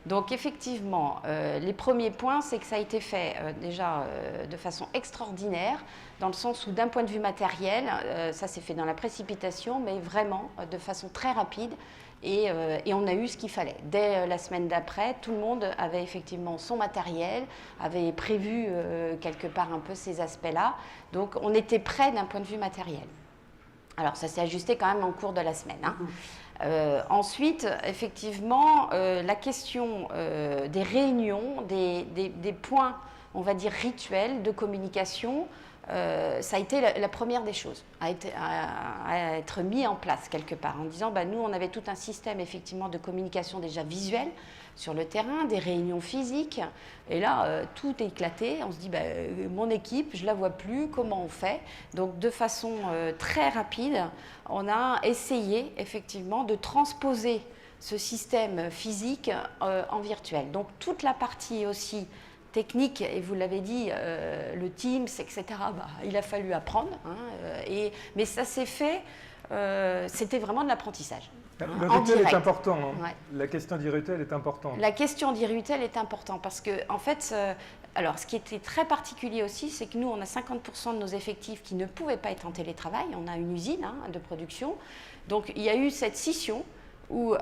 Donc effectivement, les premiers points, c'est que ça a été fait déjà de façon extraordinaire, dans le sens où d'un point de vue matériel, ça s'est fait dans la précipitation, mais vraiment de façon très rapide, et on a eu ce qu'il fallait. Dès la semaine d'après, tout le monde avait effectivement son matériel, avait prévu quelque part un peu ces aspects-là, donc on était prêt d'un point de vue matériel. Alors ça s'est ajusté quand même en cours de la semaine, hein. Ensuite, effectivement, la question des réunions, des points, on va dire, rituels de communication, ça a été la première des choses à être mis en place quelque part, en disant, nous, on avait tout un système, effectivement, de communication déjà visuelle sur le terrain, des réunions physiques, et là, tout est éclaté. On se dit, mon équipe, je ne la vois plus, comment on fait? Donc, de façon très rapide, on a essayé, effectivement, de transposer ce système physique en virtuel. Donc, toute la partie aussi technique, et vous l'avez dit, le Teams, etc., il a fallu apprendre, hein, mais ça s'est fait, c'était vraiment de l'apprentissage. Le rituel est important. Hein. Ouais. La question du rituel est importante. La question du rituel est importante parce que, en fait, alors ce qui était très particulier aussi, c'est que nous, on a 50% de nos effectifs qui ne pouvaient pas être en télétravail. On a une usine de production. Donc, il y a eu cette scission où,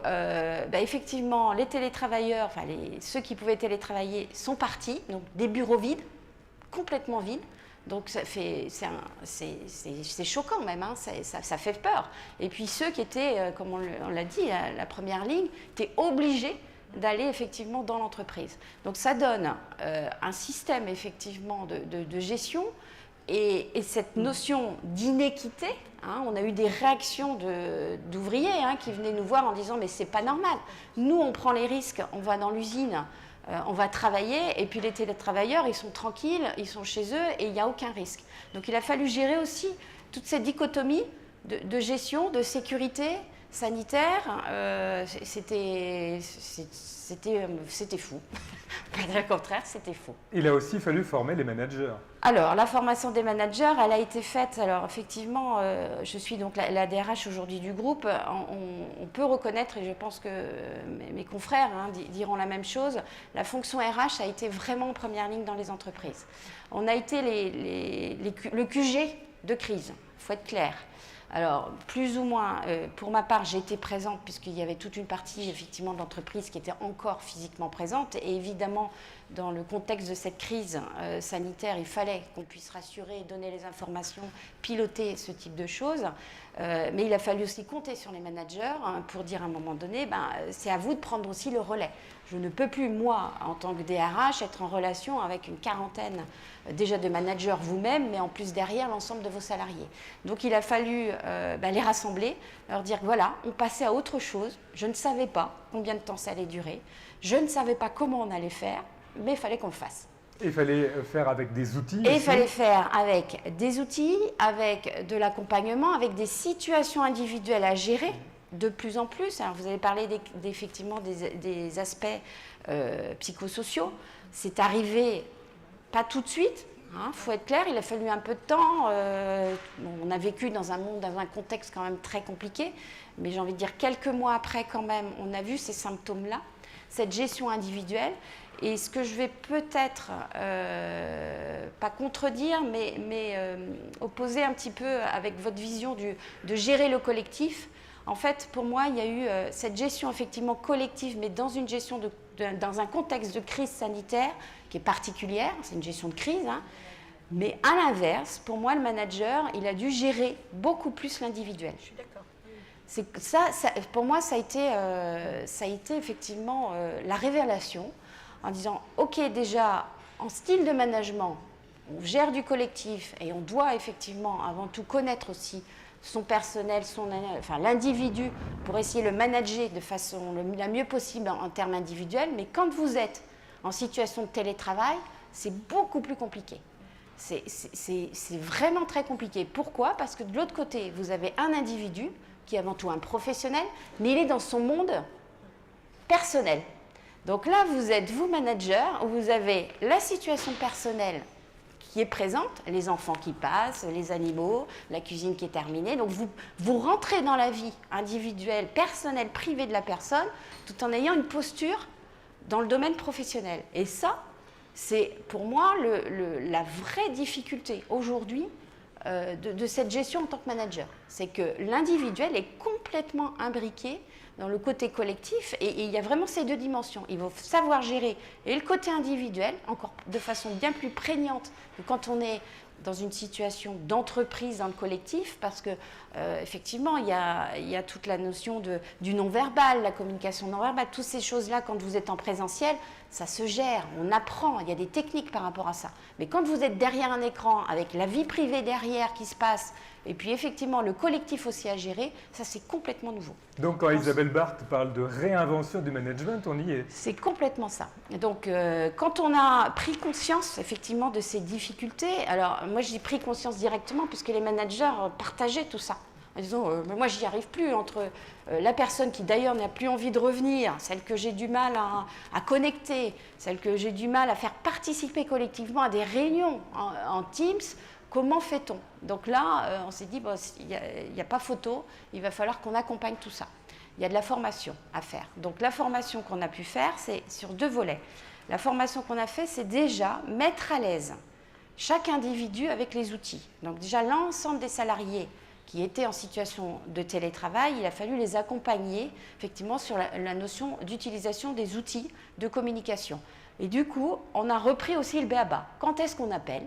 effectivement, les télétravailleurs, enfin, ceux qui pouvaient télétravailler sont partis, donc des bureaux vides, complètement vides. Donc c'est choquant même, hein, ça fait peur. Et puis ceux qui étaient, comme on l'a dit, à la première ligne, étaient obligés d'aller effectivement dans l'entreprise. Donc ça donne un système effectivement de gestion et cette notion d'inéquité. Hein, on a eu des réactions d'ouvriers qui venaient nous voir en disant mais c'est pas normal. Nous on prend les risques, on va dans l'usine. On va travailler et puis les télétravailleurs, ils sont tranquilles, ils sont chez eux et il n'y a aucun risque. Donc il a fallu gérer aussi toute cette dichotomie de gestion, de sécurité sanitaire. C'était fou. Pas dire le contraire, c'était fou. Il a aussi fallu former les managers. Alors, la formation des managers, elle a été faite. Alors, effectivement, je suis donc la DRH aujourd'hui du groupe. On peut reconnaître, et je pense que mes confrères diront la même chose, la fonction RH a été vraiment en première ligne dans les entreprises. On a été le QG de crise, il faut être clair. Alors, plus ou moins, pour ma part, j'ai été présente puisqu'il y avait toute une partie, effectivement, d'entreprises qui étaient encore physiquement présentes. Et évidemment, dans le contexte de cette crise sanitaire, il fallait qu'on puisse rassurer, donner les informations, piloter ce type de choses. Mais il a fallu aussi compter sur les managers pour dire à un moment donné, c'est à vous de prendre aussi le relais. Je ne peux plus, moi, en tant que DRH, être en relation avec une quarantaine déjà de managers vous-même, mais en plus derrière l'ensemble de vos salariés. Donc il a fallu les rassembler, leur dire voilà, on passait à autre chose. Je ne savais pas combien de temps ça allait durer. Je ne savais pas comment on allait faire, mais il fallait qu'on le fasse. Et il fallait faire avec des outils. Et il fallait faire avec des outils, avec de l'accompagnement, avec des situations individuelles à gérer de plus en plus. Alors vous avez parlé effectivement des aspects psychosociaux. C'est arrivé pas tout de suite. Faut être clair, il a fallu un peu de temps. On a vécu dans un monde, dans un contexte quand même très compliqué. Mais j'ai envie de dire quelques mois après quand même, on a vu ces symptômes-là, cette gestion individuelle. Et ce que je vais peut-être, pas contredire, mais opposer un petit peu avec votre vision de gérer le collectif. En fait, pour moi, il y a eu cette gestion effectivement collective, mais dans une gestion dans un contexte de crise sanitaire qui est particulière, c'est une gestion de crise. Mais à l'inverse, pour moi, le manager, il a dû gérer beaucoup plus l'individuel. Je suis d'accord. Pour moi, ça a été effectivement la révélation en disant, OK, déjà, en style de management, on gère du collectif et on doit effectivement, avant tout, connaître aussi son personnel, l'individu, pour essayer de le manager de façon la mieux possible en termes individuels. Mais quand vous êtes en situation de télétravail, c'est beaucoup plus compliqué. C'est vraiment très compliqué. Pourquoi ? Parce que de l'autre côté, vous avez un individu qui est avant tout un professionnel, mais il est dans son monde personnel. Donc là, vous êtes, vous, manager, où vous avez la situation personnelle qui est présente, les enfants qui passent, les animaux, la cuisine qui est terminée. Donc vous rentrez dans la vie individuelle, personnelle, privée de la personne, tout en ayant une posture dans le domaine professionnel. Et ça, c'est pour moi la vraie difficulté aujourd'hui de cette gestion en tant que manager. C'est que l'individuel est complètement imbriqué dans le côté collectif et il y a vraiment ces deux dimensions. Il faut savoir gérer et le côté individuel, encore de façon bien plus prégnante que quand on est dans une situation d'entreprise dans le collectif, parce que effectivement, il y a toute la notion du non-verbal, la communication non-verbale, toutes ces choses-là, quand vous êtes en présentiel, ça se gère, on apprend, il y a des techniques par rapport à ça. Mais quand vous êtes derrière un écran, avec la vie privée derrière qui se passe, et puis effectivement le collectif aussi à gérer, ça c'est complètement nouveau. Donc quand Isabelle Barthes parle de réinvention du management, on y est. C'est complètement ça. Donc quand on a pris conscience effectivement de ces difficultés, alors moi j'ai pris conscience directement puisque les managers partageaient tout ça. En disant, mais moi j'y arrive plus, entre la personne qui d'ailleurs n'a plus envie de revenir, celle que j'ai du mal à connecter, celle que j'ai du mal à faire participer collectivement à des réunions en Teams, comment fait-on? Donc là, on s'est dit, bon, il n'y a pas photo, il va falloir qu'on accompagne tout ça. Il y a de la formation à faire. Donc la formation qu'on a pu faire, c'est sur deux volets. La formation qu'on a fait, c'est déjà mettre à l'aise chaque individu avec les outils. Donc déjà, l'ensemble des salariés qui étaient en situation de télétravail, il a fallu les accompagner effectivement sur la notion d'utilisation des outils de communication. Et du coup, on a repris aussi le b.a.-ba. Quand est-ce qu'on appelle?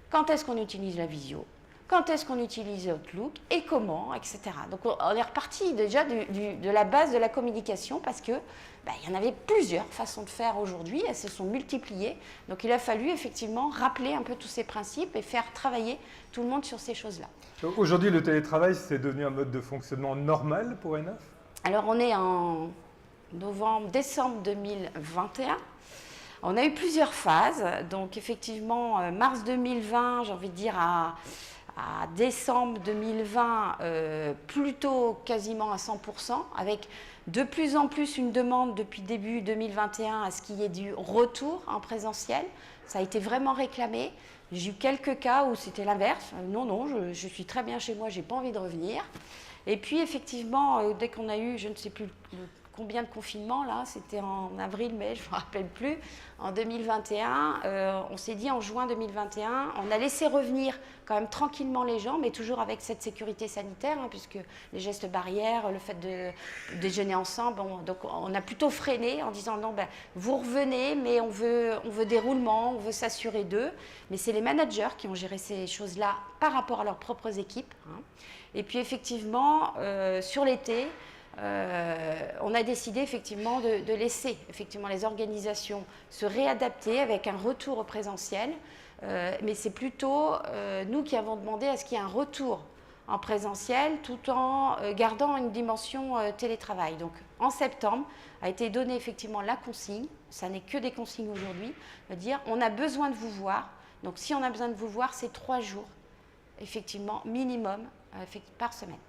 Quand est-ce qu'on utilise la visio? Quand est-ce qu'on utilise Outlook? Et comment? Etc. Donc on est reparti déjà de la base de la communication parce que il y en avait plusieurs façons de faire aujourd'hui, elles se sont multipliées. Donc il a fallu effectivement rappeler un peu tous ces principes et faire travailler tout le monde sur ces choses-là. Aujourd'hui, le télétravail, c'est devenu un mode de fonctionnement normal pour Enough? Alors on est en décembre 2021. On a eu plusieurs phases. Donc effectivement, mars 2020, j'ai envie de dire à décembre 2020, plutôt quasiment à 100%, avec de plus en plus une demande depuis début 2021 à ce qu'il y ait du retour en présentiel. Ça a été vraiment réclamé. J'ai eu quelques cas où c'était l'inverse. Non, je suis très bien chez moi, je n'ai pas envie de revenir. Et puis effectivement, dès qu'on a eu, je ne sais plus combien de confinements là, c'était en avril, mai, je ne me rappelle plus, en 2021, on s'est dit en juin 2021, on a laissé revenir quand même tranquillement les gens, mais toujours avec cette sécurité sanitaire, hein, puisque les gestes barrières, le fait de déjeuner ensemble, donc on a plutôt freiné en disant non, ben, vous revenez, mais on veut des roulements, on veut s'assurer d'eux, mais c'est les managers qui ont géré ces choses-là par rapport à leurs propres équipes. Hein. Et puis effectivement, sur l'été, on a décidé effectivement de laisser effectivement les organisations se réadapter avec un retour au présentiel, mais c'est plutôt nous qui avons demandé à ce qu'il y ait un retour en présentiel tout en gardant une dimension télétravail. Donc en septembre a été donnée effectivement la consigne, ça n'est que des consignes aujourd'hui, de dire on a besoin de vous voir, donc si on a besoin de vous voir, c'est 3 jours effectivement minimum par semaine.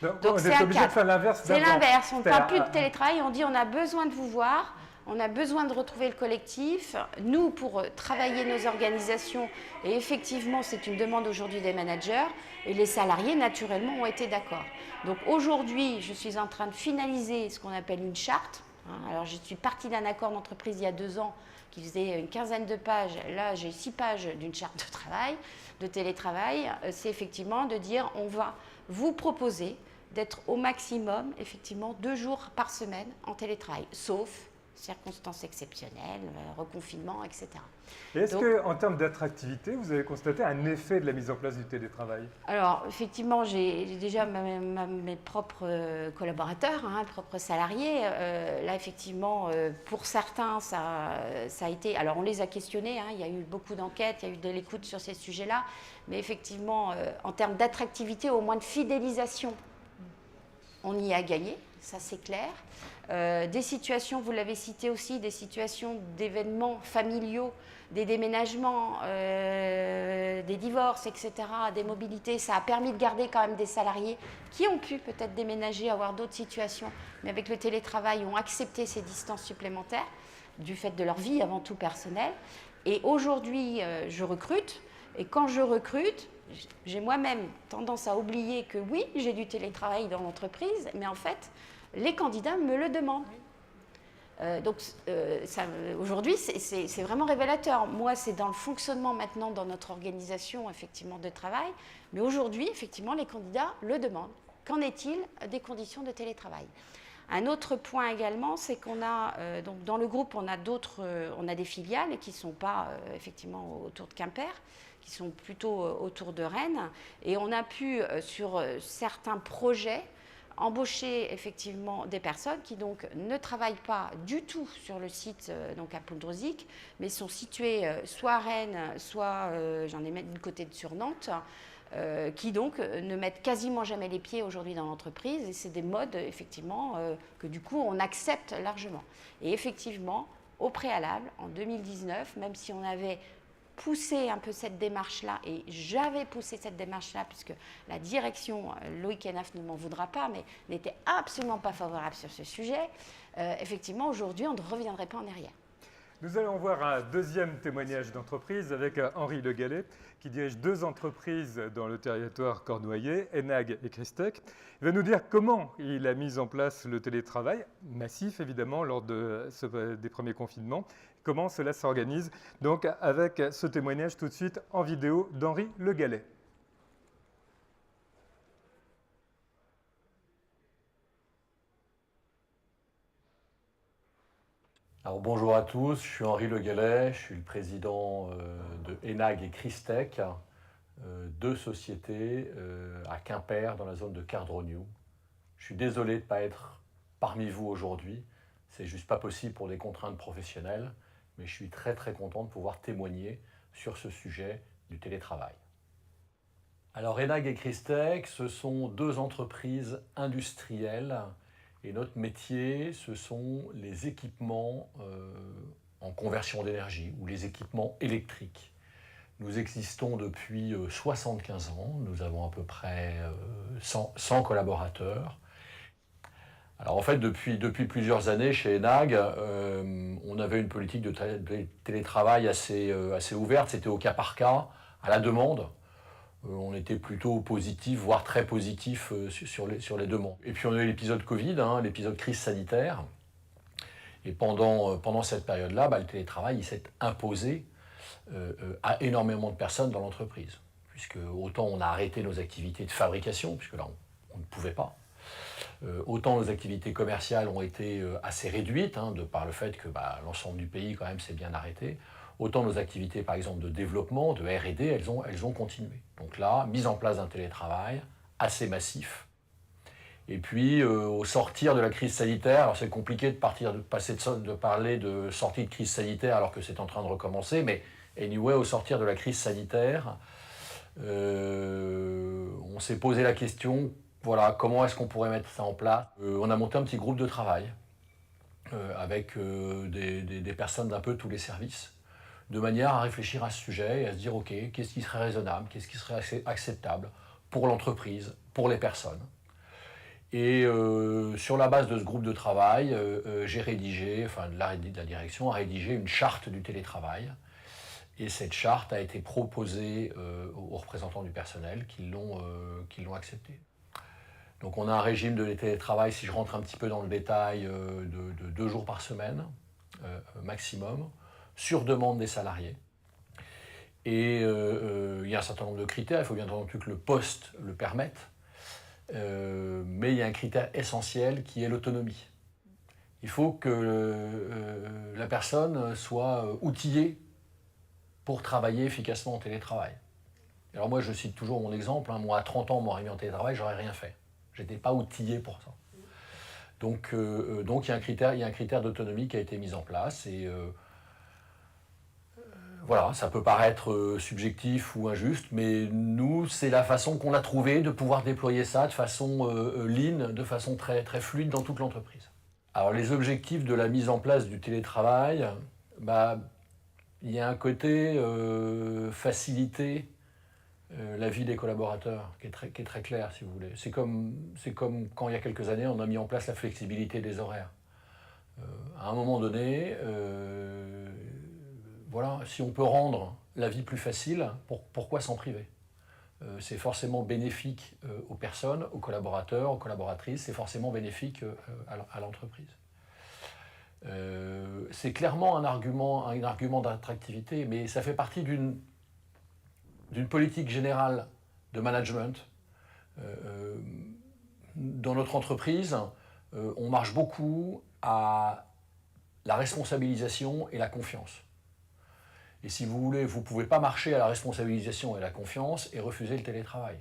Donc on est obligé de faire l'inverse. C'est l'inverse, on ne parle plus de télétravail, on dit on a besoin de vous voir, on a besoin de retrouver le collectif, nous pour travailler nos organisations, et effectivement c'est une demande aujourd'hui des managers, et les salariés naturellement ont été d'accord. Donc aujourd'hui je suis en train de finaliser ce qu'on appelle une charte, hein. Alors je suis partie d'un accord d'entreprise il y a 2 ans qui faisait une quinzaine de pages, là j'ai 6 pages d'une charte de travail, de télétravail, c'est effectivement de dire on va vous proposer d'être au maximum, effectivement, 2 jours par semaine en télétravail, sauf circonstances exceptionnelles, reconfinement, etc. Et est-ce qu'en termes d'attractivité, vous avez constaté un effet de la mise en place du télétravail? Alors, effectivement, j'ai déjà mes propres collaborateurs, hein, propres salariés. Là, effectivement, pour certains, ça a été... Alors, on les a questionnés, hein, il y a eu beaucoup d'enquêtes, il y a eu de l'écoute sur ces sujets-là, mais effectivement, en termes d'attractivité, au moins de fidélisation, on y a gagné, ça c'est clair. Des situations, vous l'avez cité aussi, des situations d'événements familiaux, des déménagements, des divorces, etc., des mobilités, ça a permis de garder quand même des salariés qui ont pu peut-être déménager, avoir d'autres situations, mais avec le télétravail ont accepté ces distances supplémentaires du fait de leur vie avant tout personnelle. Et aujourd'hui, je recrute, et quand je recrute, j'ai moi-même tendance à oublier que oui, j'ai du télétravail dans l'entreprise, mais en fait, les candidats me le demandent. Donc aujourd'hui, c'est vraiment révélateur. Moi, c'est dans le fonctionnement maintenant dans notre organisation effectivement de travail, mais aujourd'hui, effectivement, les candidats le demandent. Qu'en est-il des conditions de télétravail ? Un autre point également, c'est qu'on a, donc dans le groupe, on a des filiales qui ne sont pas effectivement autour de Quimper, qui sont plutôt autour de Rennes. Et on a pu, sur certains projets, embaucher effectivement des personnes qui donc ne travaillent pas du tout sur le site donc à Poudrezic, mais sont situées soit à Rennes, soit j'en ai même du côté sur Nantes, qui donc ne mettent quasiment jamais les pieds aujourd'hui dans l'entreprise. Et c'est des modes effectivement que du coup on accepte largement. Et effectivement, au préalable, en 2019, même si on avait poussé un peu cette démarche-là, et j'avais poussé cette démarche-là, puisque la direction, Loïc Henaf ne m'en voudra pas, mais n'était absolument pas favorable sur ce sujet, effectivement, aujourd'hui, on ne reviendrait pas en arrière. Nous allons voir un deuxième témoignage d'entreprise avec Henri Le Gallet, qui dirige 2 entreprises dans le territoire cornouaillais, Enag et Christec. Il va nous dire comment il a mis en place le télétravail, massif évidemment, lors des premiers confinements, comment cela s'organise. Donc avec ce témoignage tout de suite en vidéo d'Henri Le Gallet. Alors bonjour à tous, je suis Henri Le Gallet, je suis le président de Enag et Christec, 2 sociétés à Quimper dans la zone de Cardrognou. Je suis désolé de ne pas être parmi vous aujourd'hui, c'est juste pas possible pour des contraintes professionnelles, mais je suis très très content de pouvoir témoigner sur ce sujet du télétravail. Alors Enag et Christec, ce sont 2 entreprises industrielles. Et notre métier, ce sont les équipements en conversion d'énergie ou les équipements électriques. Nous existons depuis 75 ans, nous avons à peu près 100 collaborateurs. Alors en fait, depuis plusieurs années chez Enag, on avait une politique de télétravail assez ouverte, c'était au cas par cas, à la demande. On était plutôt positif, voire très positif sur les demandes. Et puis on a eu l'épisode Covid, l'épisode crise sanitaire. Et pendant cette période-là, le télétravail il s'est imposé à énormément de personnes dans l'entreprise. Puisque autant on a arrêté nos activités de fabrication, puisque là on ne pouvait pas, autant nos activités commerciales ont été assez réduites, de par le fait que l'ensemble du pays quand même s'est bien arrêté, autant nos activités par exemple de développement, de R&D, elles ont continué. Donc là, mise en place d'un télétravail assez massif. Et puis au sortir de la crise sanitaire, alors c'est compliqué de parler de sortie de crise sanitaire alors que c'est en train de recommencer, mais anyway, au sortir de la crise sanitaire, on s'est posé la question, voilà, comment est-ce qu'on pourrait mettre ça en place. On a monté un petit groupe de travail avec des personnes d'un peu tous les services, de manière à réfléchir à ce sujet et à se dire, ok, qu'est-ce qui serait raisonnable, qu'est-ce qui serait acceptable pour l'entreprise, pour les personnes. Et sur la base de ce groupe de travail, j'ai rédigé, la direction a rédigé une charte du télétravail. Et cette charte a été proposée aux représentants du personnel qui l'ont acceptée. Donc on a un régime de télétravail, si je rentre un petit peu dans le détail, de 2 jours par semaine maximum, sur demande des salariés. Et il y a un certain nombre de critères, il faut bien entendu que le poste le permette, mais il y a un critère essentiel qui est l'autonomie. Il faut que la personne soit outillée pour travailler efficacement en télétravail. Alors moi, je cite toujours mon exemple, moi à 30 ans, on m'aurait mis en télétravail, j'aurais rien fait. Je n'étais pas outillé pour ça. Donc il y a un critère d'autonomie qui a été mis en place, et voilà, ça peut paraître subjectif ou injuste, mais nous, c'est la façon qu'on a trouvé de pouvoir déployer ça de façon lean, de façon très, très fluide dans toute l'entreprise. Alors les objectifs de la mise en place du télétravail, il y a un côté faciliter la vie des collaborateurs qui est très clair, si vous voulez. C'est comme quand il y a quelques années, on a mis en place la flexibilité des horaires. À un moment donné, voilà, si on peut rendre la vie plus facile, pourquoi s'en priver? C'est forcément bénéfique aux personnes, aux collaborateurs, aux collaboratrices, c'est forcément bénéfique à l'entreprise. C'est clairement un argument d'attractivité, mais ça fait partie d'une politique générale de management. Dans notre entreprise, on marche beaucoup à la responsabilisation et la confiance. Et si vous voulez, vous ne pouvez pas marcher à la responsabilisation et la confiance et refuser le télétravail.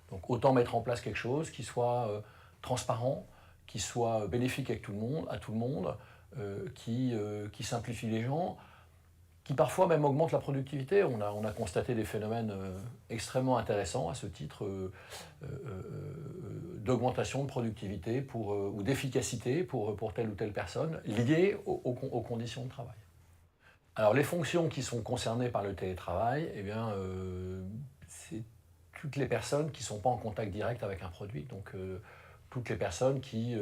Donc autant mettre en place quelque chose qui soit transparent, qui soit bénéfique à tout le monde, qui simplifie les gens, qui parfois même augmente la productivité. On a constaté des phénomènes extrêmement intéressants à ce titre d'augmentation de productivité ou d'efficacité pour telle ou telle personne liée aux conditions de travail. Alors les fonctions qui sont concernées par le télétravail, c'est toutes les personnes qui ne sont pas en contact direct avec un produit. Donc toutes les personnes qui,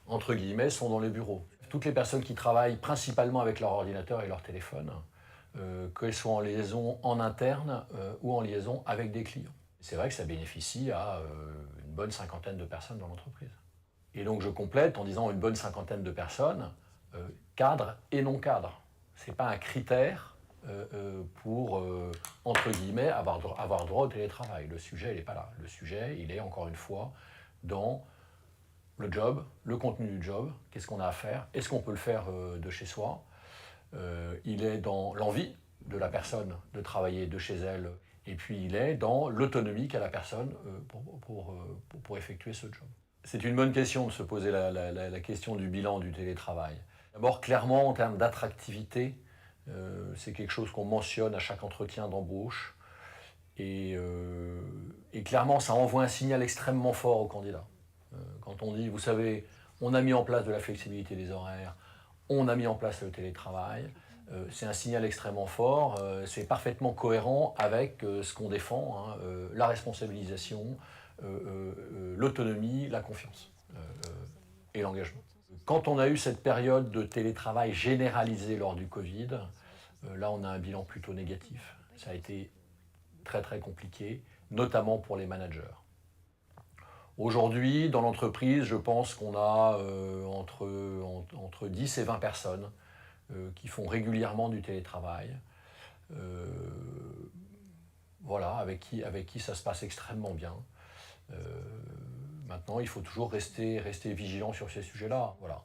entre guillemets, sont dans les bureaux. Toutes les personnes qui travaillent principalement avec leur ordinateur et leur téléphone, qu'elles soient en liaison en interne ou en liaison avec des clients. C'est vrai que ça bénéficie à une bonne cinquantaine de personnes dans l'entreprise. Et donc je complète en disant une bonne cinquantaine de personnes, cadres et non cadres. Ce n'est pas un critère pour, entre guillemets, avoir droit au télétravail. Le sujet, il n'est pas là. Le sujet, il est, encore une fois, dans le job, le contenu du job, qu'est-ce qu'on a à faire, est-ce qu'on peut le faire de chez soi. Il est dans l'envie de la personne de travailler de chez elle, et puis il est dans l'autonomie qu'a la personne pour effectuer ce job. C'est une bonne question de se poser la question du bilan du télétravail. D'abord, clairement, en termes d'attractivité, c'est quelque chose qu'on mentionne à chaque entretien d'embauche. Et clairement, ça envoie un signal extrêmement fort aux candidats. Quand on dit, vous savez, on a mis en place de la flexibilité des horaires, on a mis en place le télétravail, c'est un signal extrêmement fort, c'est parfaitement cohérent avec ce qu'on défend, la responsabilisation, l'autonomie, la confiance et l'engagement. Quand on a eu cette période de télétravail généralisé lors du Covid, là on a un bilan plutôt négatif. Ça a été très très compliqué, notamment pour les managers. Aujourd'hui, dans l'entreprise, je pense qu'on a entre 10 et 20 personnes qui font régulièrement du télétravail. Voilà, avec qui ça se passe extrêmement bien. Maintenant, il faut toujours rester vigilant sur ces sujets-là. Voilà.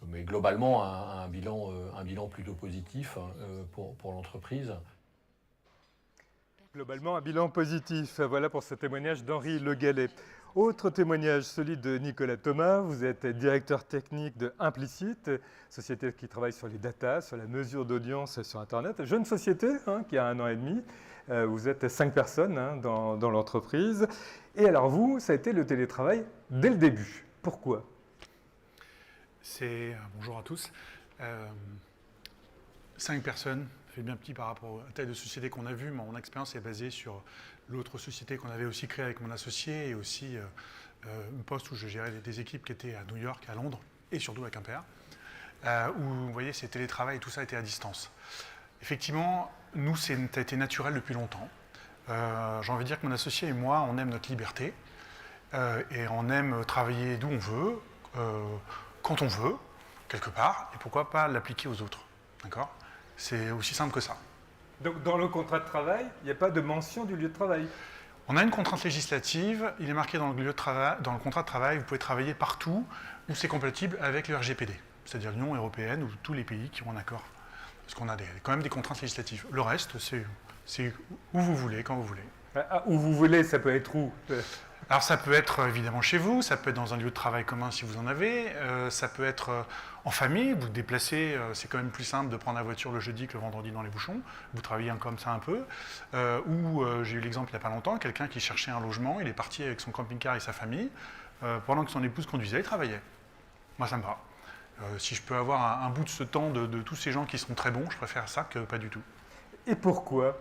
Mais globalement, un bilan plutôt positif pour l'entreprise. Globalement, un bilan positif. Voilà pour ce témoignage d'Henri Le Gallais. Autre témoignage, celui de Nicolas Thomas. Vous êtes directeur technique de Implicit, société qui travaille sur les data, sur la mesure d'audience sur Internet. Jeune société qui a 1 an et demi. Vous êtes 5 personnes dans l'entreprise. Et alors vous, ça a été le télétravail dès le début. Pourquoi ? Bonjour à tous. 5 personnes, ça fait bien petit par rapport à la taille de société qu'on a vue. Mon expérience est basée sur l'autre société qu'on avait aussi créée avec mon associé et aussi un poste où je gérais des équipes qui étaient à New York, à Londres et surtout à Quimper, où vous voyez, c'est télétravail et tout ça était à distance. Effectivement, nous, ça a été naturel depuis longtemps. J'ai envie de dire que mon associé et moi, on aime notre liberté et on aime travailler d'où on veut, quand on veut, quelque part, et pourquoi pas l'appliquer aux autres. D'accord ? C'est aussi simple que ça. Donc dans le contrat de travail, il n'y a pas de mention du lieu de travail ? On a une contrainte législative, il est marqué dans le contrat de travail, vous pouvez travailler partout où c'est compatible avec le RGPD, c'est-à-dire l'Union européenne ou tous les pays qui ont un accord. Parce qu'on a quand même des contraintes législatives. Le reste, c'est où vous voulez, quand vous voulez. Où vous voulez, ça peut être où ? Alors ça peut être évidemment chez vous, ça peut être dans un lieu de travail commun si vous en avez, ça peut être en famille, vous vous déplacez, c'est quand même plus simple de prendre la voiture le jeudi que le vendredi dans les bouchons, vous travaillez comme ça un peu, ou j'ai eu l'exemple il n'y a pas longtemps, quelqu'un qui cherchait un logement, il est parti avec son camping-car et sa famille, pendant que son épouse conduisait, il travaillait. Moi ça me va. Si je peux avoir un bout de ce temps de tous ces gens qui sont très bons, je préfère ça que pas du tout. Et pourquoi ?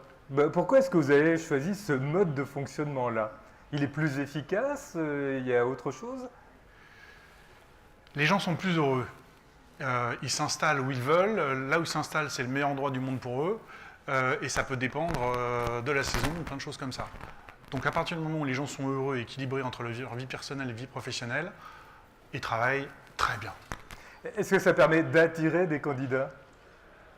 Pourquoi est-ce que vous avez choisi ce mode de fonctionnement-là ? Il est plus efficace ? Il y a autre chose ? Les gens sont plus heureux. Ils s'installent où ils veulent. Là où ils s'installent, c'est le meilleur endroit du monde pour eux. Et ça peut dépendre de la saison, plein de choses comme ça. Donc à partir du moment où les gens sont heureux et équilibrés entre leur vie personnelle et vie professionnelle, ils travaillent très bien. Est-ce que ça permet d'attirer des candidats ?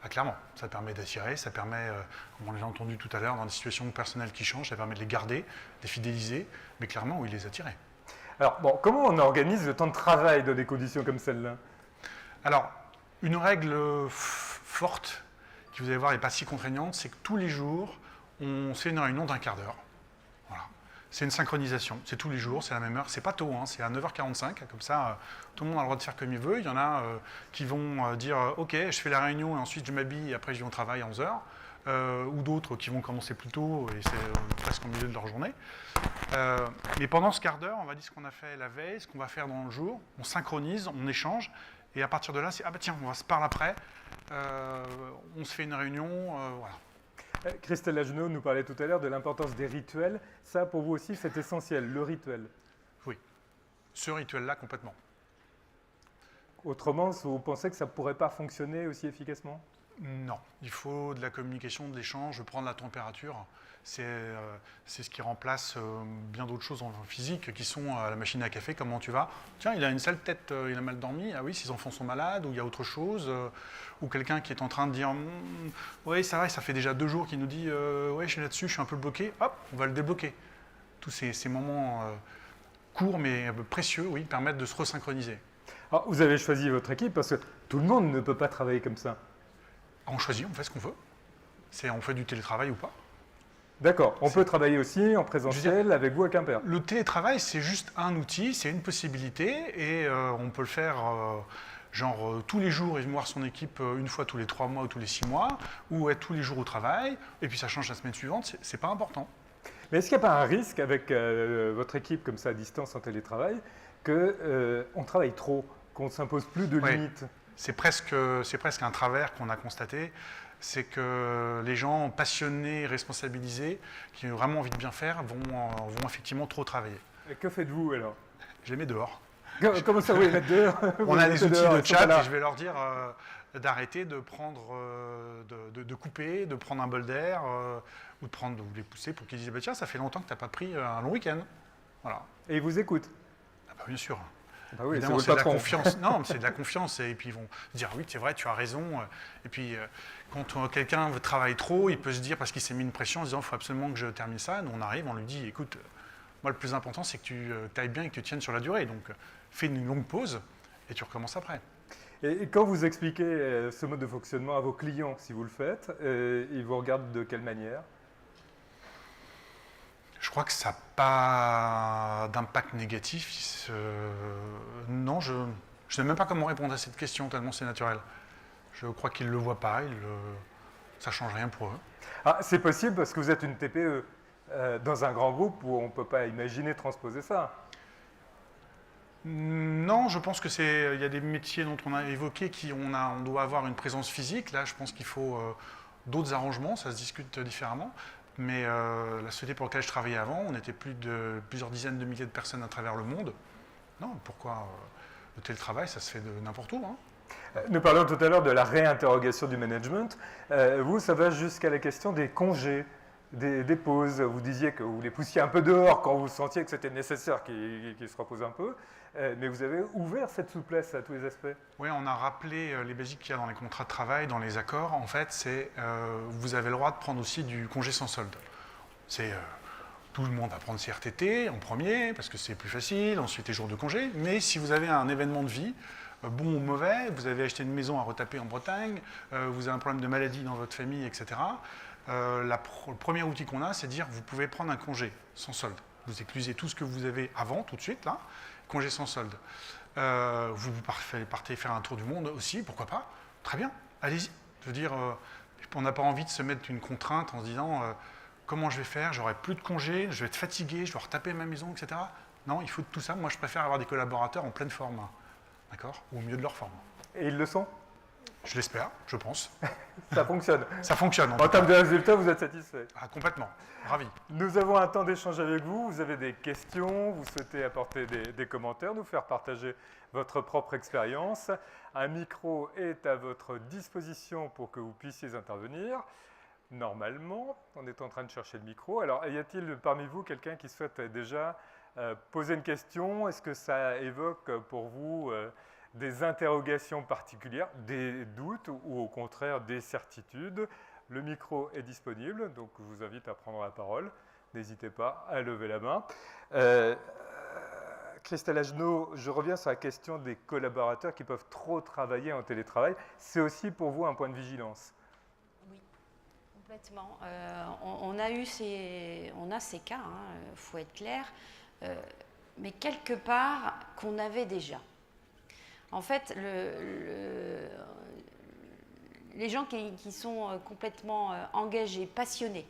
Ah, clairement, ça permet d'attirer, ça permet, comme on l'a entendu tout à l'heure, dans des situations personnelles qui changent, ça permet de les garder, de les fidéliser, mais clairement, oui, les attirer. Alors, comment on organise le temps de travail dans des conditions comme celle-là ? Alors, une règle forte, qui vous allez voir n'est pas si contraignante, c'est que tous les jours, on fait une réunion d'1 quart d'heure. Voilà. C'est une synchronisation, c'est tous les jours, c'est à la même heure, c'est pas tôt, c'est à 9h45, comme ça, tout le monde a le droit de faire comme il veut. Il y en a qui vont dire « Ok, je fais la réunion et ensuite je m'habille et après je vais au travail à 11h », ou d'autres qui vont commencer plus tôt et c'est presque au milieu de leur journée. Mais pendant ce quart d'heure, on va dire ce qu'on a fait la veille, ce qu'on va faire dans le jour, on synchronise, on échange, et à partir de là, c'est « Ah bah tiens, on va se parler après, on se fait une réunion, voilà ». Christelle Lagenot nous parlait tout à l'heure de l'importance des rituels. Ça, pour vous aussi, c'est essentiel, le rituel. Oui, ce rituel-là, complètement. Autrement, vous pensez que ça ne pourrait pas fonctionner aussi efficacement ? Non, il faut de la communication, de l'échange, prendre la température. C'est ce qui remplace bien d'autres choses en physique qui sont à la machine à café, comment tu vas ? Tiens, il a une sale tête, il a mal dormi, ah oui, ses enfants sont malades, ou il y a autre chose, ou quelqu'un qui est en train de dire oui, ça va, ça fait déjà 2 jours qu'il nous dit ouais, je suis là-dessus, je suis un peu bloqué, hop, on va le débloquer. Tous ces moments courts mais précieux, oui, permettent de se resynchroniser. Alors, vous avez choisi votre équipe parce que tout le monde ne peut pas travailler comme ça. On choisit, on fait ce qu'on veut. On fait du télétravail ou pas. D'accord, on peut travailler aussi en présentiel avec vous à Quimper. Le télétravail, c'est juste un outil, c'est une possibilité et on peut le faire tous les jours et voir son équipe une fois tous les 3 mois ou tous les 6 mois, ou être tous les jours au travail, et puis ça change la semaine suivante, c'est pas important. Mais est-ce qu'il n'y a pas un risque avec votre équipe comme ça à distance en télétravail qu'on travaille trop, qu'on ne s'impose plus de limites ? C'est presque un travers qu'on a constaté, c'est que les gens passionnés, responsabilisés, qui ont vraiment envie de bien faire, vont effectivement trop travailler. Et que faites-vous alors ? Je les mets dehors. Comment ça, vous les mettez dehors ? On a des outils de chat et je vais leur dire d'arrêter de prendre, de couper, de prendre un bol d'air, ou de les pousser pour qu'ils disent bah, tiens, ça fait longtemps que tu n'as pas pris un long week-end. Voilà. Et ils vous écoutent. Ah bah, bien sûr. Bah oui, Évidemment, c'est c'est de la patron. confiance. Non, mais c'est de la confiance. Et puis ils vont dire oui, c'est vrai, tu as raison. Et puis quand quelqu'un travaille trop, il peut se dire, parce qu'il s'est mis une pression en disant il faut absolument que je termine ça. Nous, on arrive, on lui dit écoute, moi le plus important c'est que tu ailles bien et que tu tiennes sur la durée. Donc fais une longue pause et tu recommences après. Et quand vous expliquez ce mode de fonctionnement à vos clients, si vous le faites, ils vous regardent de quelle manière? Je crois que ça n'a pas d'impact négatif. Non, je ne sais même pas comment répondre à cette question, tellement c'est naturel. Je crois qu'ils ne le voient pas, ça ne change rien pour eux. Ah, c'est possible parce que vous êtes une TPE dans un grand groupe où on ne peut pas imaginer transposer ça. Non, je pense il y a des métiers dont on a évoqué on doit avoir une présence physique. Là, je pense qu'il faut d'autres arrangements, ça se discute différemment. Mais la société pour laquelle je travaillais avant, on était plusieurs dizaines de milliers de personnes à travers le monde. Non, pourquoi le télétravail, ça se fait de n'importe où. Hein. Nous parlions tout à l'heure de la réinterrogation du management. Vous, ça va jusqu'à la question des congés, des pauses. Vous disiez que vous les poussiez un peu dehors quand vous sentiez que c'était nécessaire qu'ils se reposent un peu. Mais vous avez ouvert cette souplesse à tous les aspects. Oui, on a rappelé les basiques qu'il y a dans les contrats de travail, dans les accords. En fait, c'est vous avez le droit de prendre aussi du congé sans solde. Tout le monde va prendre ses RTT en premier, parce que c'est plus facile, ensuite les jours de congé. Mais si vous avez un événement de vie, bon ou mauvais, vous avez acheté une maison à retaper en Bretagne, vous avez un problème de maladie dans votre famille, etc., le premier outil qu'on a, c'est de dire vous pouvez prendre un congé sans solde. Vous éclusez tout ce que vous avez avant, tout de suite, là, congé sans solde. Vous partez faire un tour du monde aussi, pourquoi pas? Très bien, allez-y. Je veux dire, on n'a pas envie de se mettre une contrainte en se disant comment je vais faire, j'aurai plus de congés, je vais être fatigué, je dois retaper ma maison, etc. Non, il faut tout ça. Moi, je préfère avoir des collaborateurs en pleine forme, d'accord? Ou au mieux de leur forme. Et ils le sont? Je l'espère, je pense. Ça fonctionne. Ça fonctionne. En termes de résultats, vous êtes satisfait? Ah, complètement, ravi. Nous avons un temps d'échange avec vous. Vous avez des questions, vous souhaitez apporter des commentaires, nous faire partager votre propre expérience. Un micro est à votre disposition pour que vous puissiez intervenir. Normalement, on est en train de chercher le micro. Alors, y a-t-il parmi vous quelqu'un qui souhaite déjà poser une question? Est-ce que ça évoque pour vous des interrogations particulières, des doutes ou au contraire des certitudes? Le micro est disponible, donc je vous invite à prendre la parole. N'hésitez pas à lever la main. Christelle Agenot, je reviens sur la question des collaborateurs qui peuvent trop travailler en télétravail. C'est aussi pour vous un point de vigilance? Oui, complètement. On a ces cas, il faut être clair, mais quelque part qu'on avait déjà. En fait, les gens qui sont complètement engagés, passionnés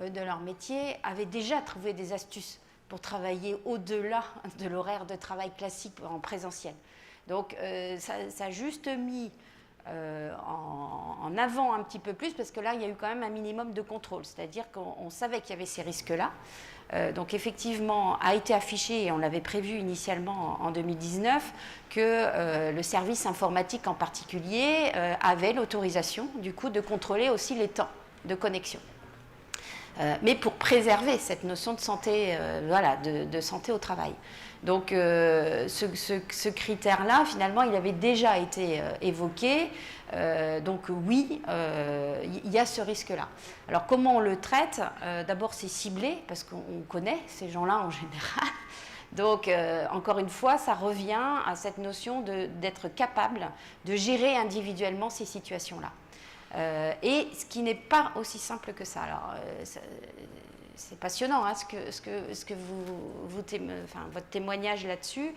de leur métier, avaient déjà trouvé des astuces pour travailler au-delà de l'horaire de travail classique en présentiel. Donc, ça a juste mis en avant un petit peu plus, parce que là, il y a eu quand même un minimum de contrôle. C'est-à-dire qu'on savait qu'il y avait ces risques-là. Donc effectivement, a été affiché, et on l'avait prévu initialement en 2019, que le service informatique en particulier avait l'autorisation du coup de contrôler aussi les temps de connexion. Mais pour préserver cette notion de santé, de santé au travail. Donc ce critère-là, finalement, il avait déjà été évoqué. Donc oui, il y a ce risque-là. Alors comment on le traite? D'abord, c'est ciblé, parce qu'on connaît ces gens-là en général. Donc, encore une fois, ça revient à cette notion d'être capable de gérer individuellement ces situations-là. Et ce qui n'est pas aussi simple que ça. Alors, c'est passionnant ce que votre témoignage là-dessus.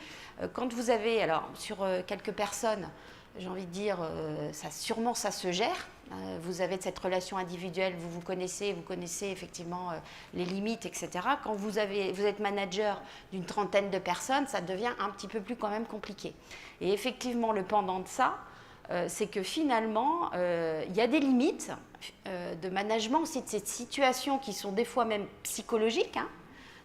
Quand vous avez, alors sur quelques personnes, j'ai envie de dire, ça se gère. Vous avez cette relation individuelle, vous connaissez effectivement les limites, etc. Quand vous êtes manager d'une trentaine de personnes, ça devient un petit peu plus quand même compliqué. Et effectivement, le pendant de ça, c'est que finalement, il y a des limites de management aussi de ces situations qui sont des fois même psychologiques.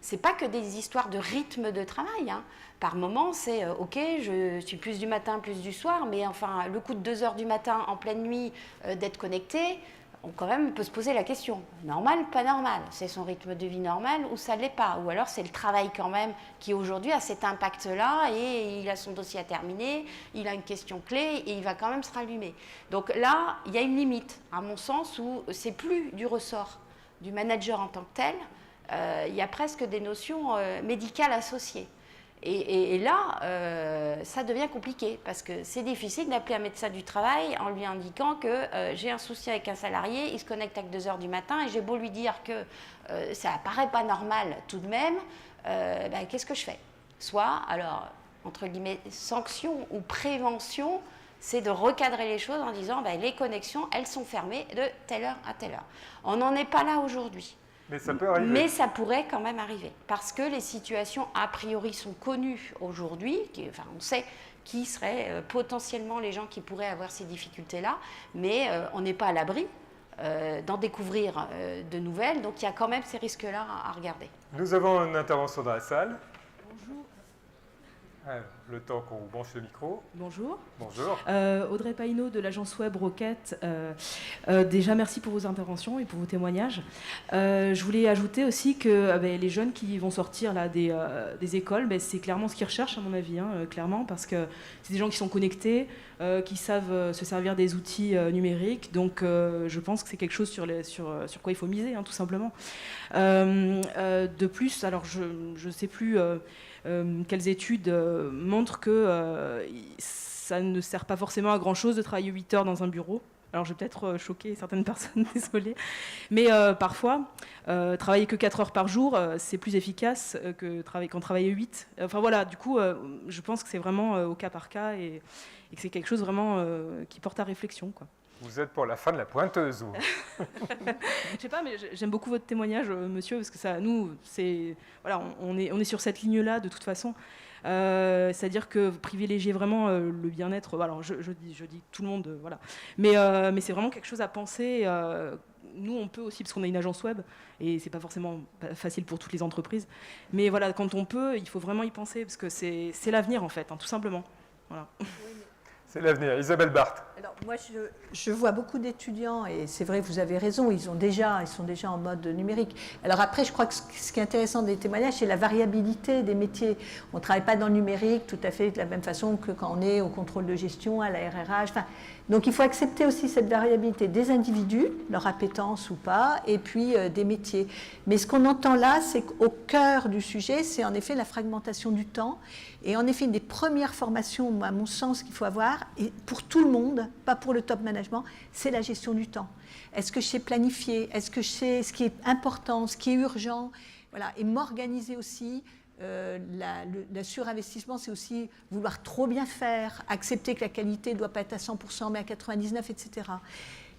Ce n'est pas que des histoires de rythme de travail. Hein. Par moment, c'est OK, je suis plus du matin, plus du soir, mais enfin, le coup de 2 heures du matin en pleine nuit d'être connecté, on quand même peut se poser la question, normal, pas normal, c'est son rythme de vie normal ou ça ne l'est pas, ou alors c'est le travail quand même qui aujourd'hui a cet impact-là et il a son dossier à terminer, il a une question clé et il va quand même se rallumer. Donc là, il y a une limite, à mon sens, où c'est plus du ressort du manager en tant que tel, il y a presque des notions médicales associées. Et là, ça devient compliqué parce que c'est difficile d'appeler un médecin du travail en lui indiquant que j'ai un souci avec un salarié, il se connecte à 2 heures du matin et j'ai beau lui dire que ça apparaît pas normal tout de même, qu'est-ce que je fais? Soit, alors, entre guillemets, sanction ou prévention, c'est de recadrer les choses en disant les connexions, elles sont fermées de telle heure à telle heure. On n'en est pas là aujourd'hui. Mais ça peut arriver. Mais ça pourrait quand même arriver, parce que les situations a priori sont connues aujourd'hui, enfin on sait qui seraient potentiellement les gens qui pourraient avoir ces difficultés-là, mais on n'est pas à l'abri d'en découvrir de nouvelles, donc il y a quand même ces risques-là à regarder. Nous avons une intervention dans la salle. Bonjour. Alors, le temps qu'on branche le micro. Bonjour. Bonjour. Audrey Païneau de l'agence web Roquette. Déjà, merci pour vos interventions et pour vos témoignages. Je voulais ajouter aussi que les jeunes qui vont sortir là, des écoles, c'est clairement ce qu'ils recherchent, à mon avis, clairement, parce que c'est des gens qui sont connectés, qui savent se servir des outils numériques. Donc, je pense que c'est quelque chose sur quoi il faut miser, tout simplement. De plus, alors je ne sais plus quelles études montrent que ça ne sert pas forcément à grand-chose de travailler 8 heures dans un bureau. Alors, je vais peut-être choquer certaines personnes, désolée. Mais parfois, travailler que 4 heures par jour, c'est plus efficace qu'en travailler 8. Enfin, voilà, du coup, je pense que c'est vraiment au cas par cas et que c'est quelque chose vraiment qui porte à réflexion, quoi. Vous êtes pour la fin de la pointeuse, vous. Je sais pas, mais j'aime beaucoup votre témoignage, monsieur, parce que ça, nous, c'est, voilà, on est sur cette ligne-là de toute façon. C'est-à-dire que privilégier vraiment le bien-être. Voilà, je dis tout le monde, voilà. Mais c'est vraiment quelque chose à penser. Nous, on peut aussi, parce qu'on a une agence web, et c'est pas forcément facile pour toutes les entreprises. Mais voilà, quand on peut, il faut vraiment y penser, parce que c'est l'avenir, en fait, tout simplement. Voilà. C'est l'avenir. Isabelle Barthes. Alors, moi, je vois beaucoup d'étudiants, et c'est vrai, vous avez raison, ils sont déjà en mode numérique. Alors après, je crois que ce qui est intéressant des témoignages, c'est la variabilité des métiers. On ne travaille pas dans le numérique tout à fait de la même façon que quand on est au contrôle de gestion, à la RRH. Enfin, donc il faut accepter aussi cette variabilité des individus, leur appétence ou pas, et puis des métiers. Mais ce qu'on entend là, c'est qu'au cœur du sujet, c'est en effet la fragmentation du temps. Et en effet, une des premières formations, à mon sens, qu'il faut avoir, et pour tout le monde, pas pour le top management, c'est la gestion du temps. Est-ce que je sais planifier? Est-ce que je sais ce qui est important, ce qui est urgent? Voilà. Et m'organiser aussi. Le surinvestissement, c'est aussi vouloir trop bien faire, accepter que la qualité ne doit pas être à 100%, mais à 99%, etc.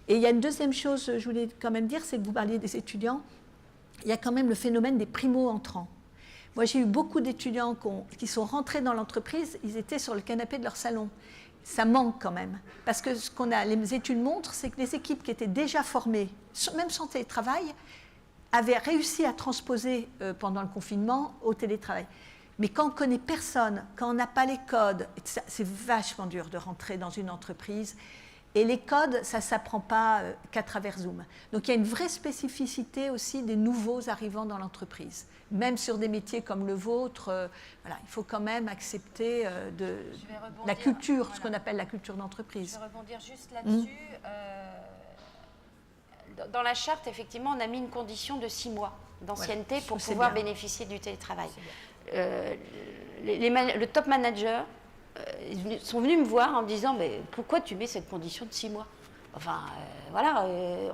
Et il y a une deuxième chose, je voulais quand même dire, c'est que vous parliez des étudiants, il y a quand même le phénomène des primo-entrants. Moi, j'ai eu beaucoup d'étudiants qui sont rentrés dans l'entreprise, ils étaient sur le canapé de leur salon. Ça manque quand même. Parce que les études montrent, c'est que les équipes qui étaient déjà formées, même sans télétravail, avaient réussi à transposer pendant le confinement au télétravail. Mais quand on ne connaît personne, quand on n'a pas les codes, c'est vachement dur de rentrer dans une entreprise. Et les codes, ça ne s'apprend pas qu'à travers Zoom. Donc il y a une vraie spécificité aussi des nouveaux arrivants dans l'entreprise. Même sur des métiers comme le vôtre, voilà, il faut quand même accepter la culture, voilà, ce qu'on appelle la culture d'entreprise. Je vais rebondir juste là-dessus. Dans la charte, effectivement, on a mis une condition de 6 mois d'ancienneté, voilà, pour pouvoir bénéficier du télétravail. Le top manager, ils sont venus me voir en me disant « mais pourquoi tu mets cette condition de 6 mois ?» Enfin, voilà,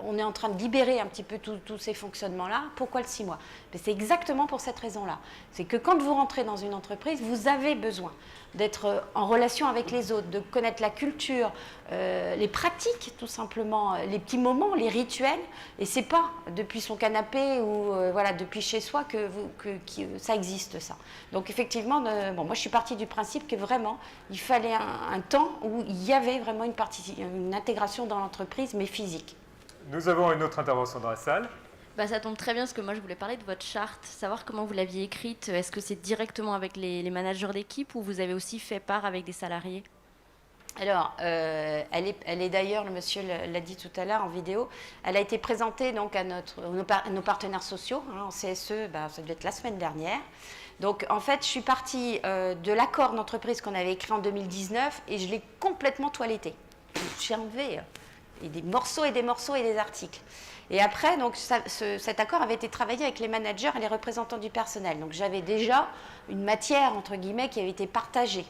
on est en train de libérer un petit peu tous ces fonctionnements-là. Pourquoi le 6 mois? C'est exactement pour cette raison-là. C'est que quand vous rentrez dans une entreprise, vous avez besoin d'être en relation avec les autres, de connaître la culture, les pratiques tout simplement, les petits moments, les rituels. Et c'est pas depuis son canapé ou voilà, depuis chez soi que ça existe, ça. Donc effectivement, moi je suis partie du principe que vraiment il fallait un temps où il y avait vraiment une intégration dans l'entreprise, mais physique. Nous avons une autre intervention dans la salle. Ça tombe très bien parce que moi je voulais parler de votre charte, savoir comment vous l'aviez écrite. Est-ce que c'est directement avec les managers d'équipe ou vous avez aussi fait part avec des salariés? Alors, elle est d'ailleurs, le monsieur l'a dit tout à l'heure en vidéo, elle a été présentée donc à nos partenaires sociaux, en CSE, ça devait être la semaine dernière. Donc, en fait, je suis partie de l'accord d'entreprise qu'on avait écrit en 2019 et je l'ai complètement toiletté. J'ai enlevé des morceaux et des articles. Et après, donc, cet accord avait été travaillé avec les managers et les représentants du personnel. Donc, j'avais déjà une matière, entre guillemets, qui avait été partagée.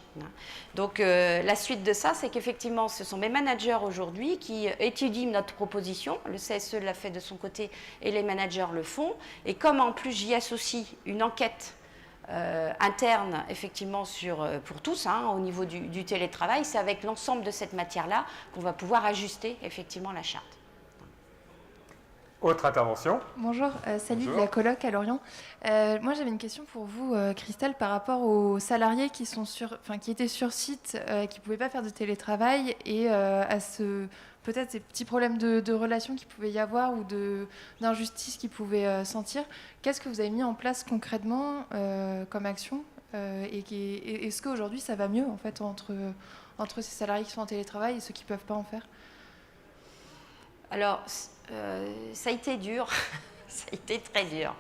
Donc, la suite de ça, c'est qu'effectivement, ce sont mes managers aujourd'hui qui étudient notre proposition. Le CSE l'a fait de son côté et les managers le font. Et comme en plus, j'y associe une enquête interne, effectivement, pour tous, au niveau du télétravail, c'est avec l'ensemble de cette matière-là qu'on va pouvoir ajuster, effectivement, la charte. Autre intervention. Bonjour, salut Bonjour. de la coloc à Lorient. Moi j'avais une question pour vous, Christelle, par rapport aux salariés qui étaient sur site, qui ne pouvaient pas faire de télétravail et à peut-être ces petits problèmes de relations qu'il pouvait y avoir ou d'injustice qu'ils pouvaient sentir. Qu'est-ce que vous avez mis en place concrètement comme action et est-ce qu'aujourd'hui ça va mieux en fait entre ces salariés qui sont en télétravail et ceux qui ne peuvent pas en faire? Alors, ça a été dur, ça a été très dur.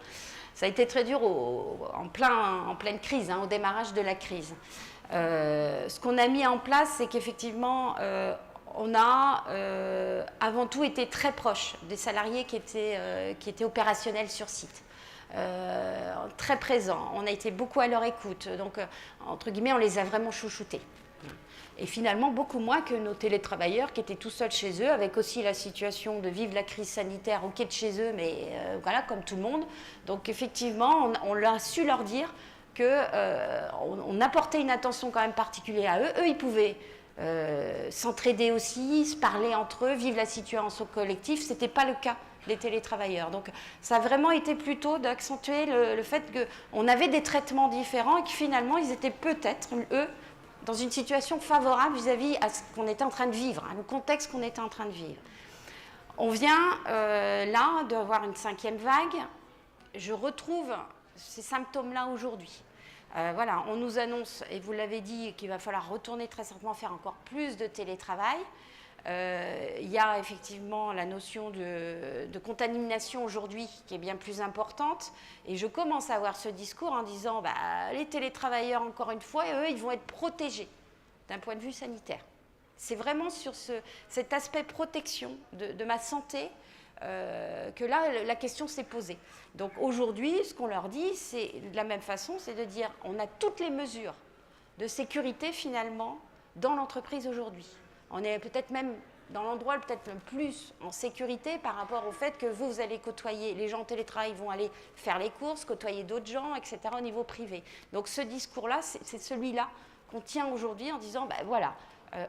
Ça a été très dur en pleine crise, au démarrage de la crise. Ce qu'on a mis en place, c'est qu'effectivement, on a avant tout été très proche des salariés qui étaient opérationnels sur site. Très présents, on a été beaucoup à leur écoute, donc entre guillemets, on les a vraiment chouchoutés. Et finalement, beaucoup moins que nos télétravailleurs qui étaient tout seuls chez eux, avec aussi la situation de vivre la crise sanitaire au quai de chez eux, mais voilà, comme tout le monde. Donc effectivement, on a su leur dire qu'on apportait une attention quand même particulière à eux. Eux, ils pouvaient s'entraider aussi, se parler entre eux, vivre la situation collective. Ce n'était pas le cas des télétravailleurs. Donc ça a vraiment été plutôt d'accentuer le fait qu'on avait des traitements différents et que finalement, ils étaient peut-être, eux, dans une situation favorable vis-à-vis à ce qu'on était en train de vivre, le contexte qu'on était en train de vivre. On vient là d'avoir une 5e vague. Je retrouve ces symptômes-là aujourd'hui. Voilà, on nous annonce, et vous l'avez dit, qu'il va falloir retourner très certainement faire encore plus de télétravail. Il y a effectivement la notion de contamination aujourd'hui qui est bien plus importante. Et je commence à avoir ce discours en disant les télétravailleurs, encore une fois, eux, ils vont être protégés d'un point de vue sanitaire. C'est vraiment sur cet aspect protection de ma santé que là, la question s'est posée. Donc aujourd'hui, ce qu'on leur dit, c'est de la même façon, c'est de dire on a toutes les mesures de sécurité finalement dans l'entreprise aujourd'hui. On est peut-être même dans l'endroit peut-être le plus en sécurité par rapport au fait que vous allez côtoyer, les gens en télétravail vont aller faire les courses, côtoyer d'autres gens, etc. au niveau privé. Donc ce discours-là, c'est celui-là qu'on tient aujourd'hui en disant, voilà,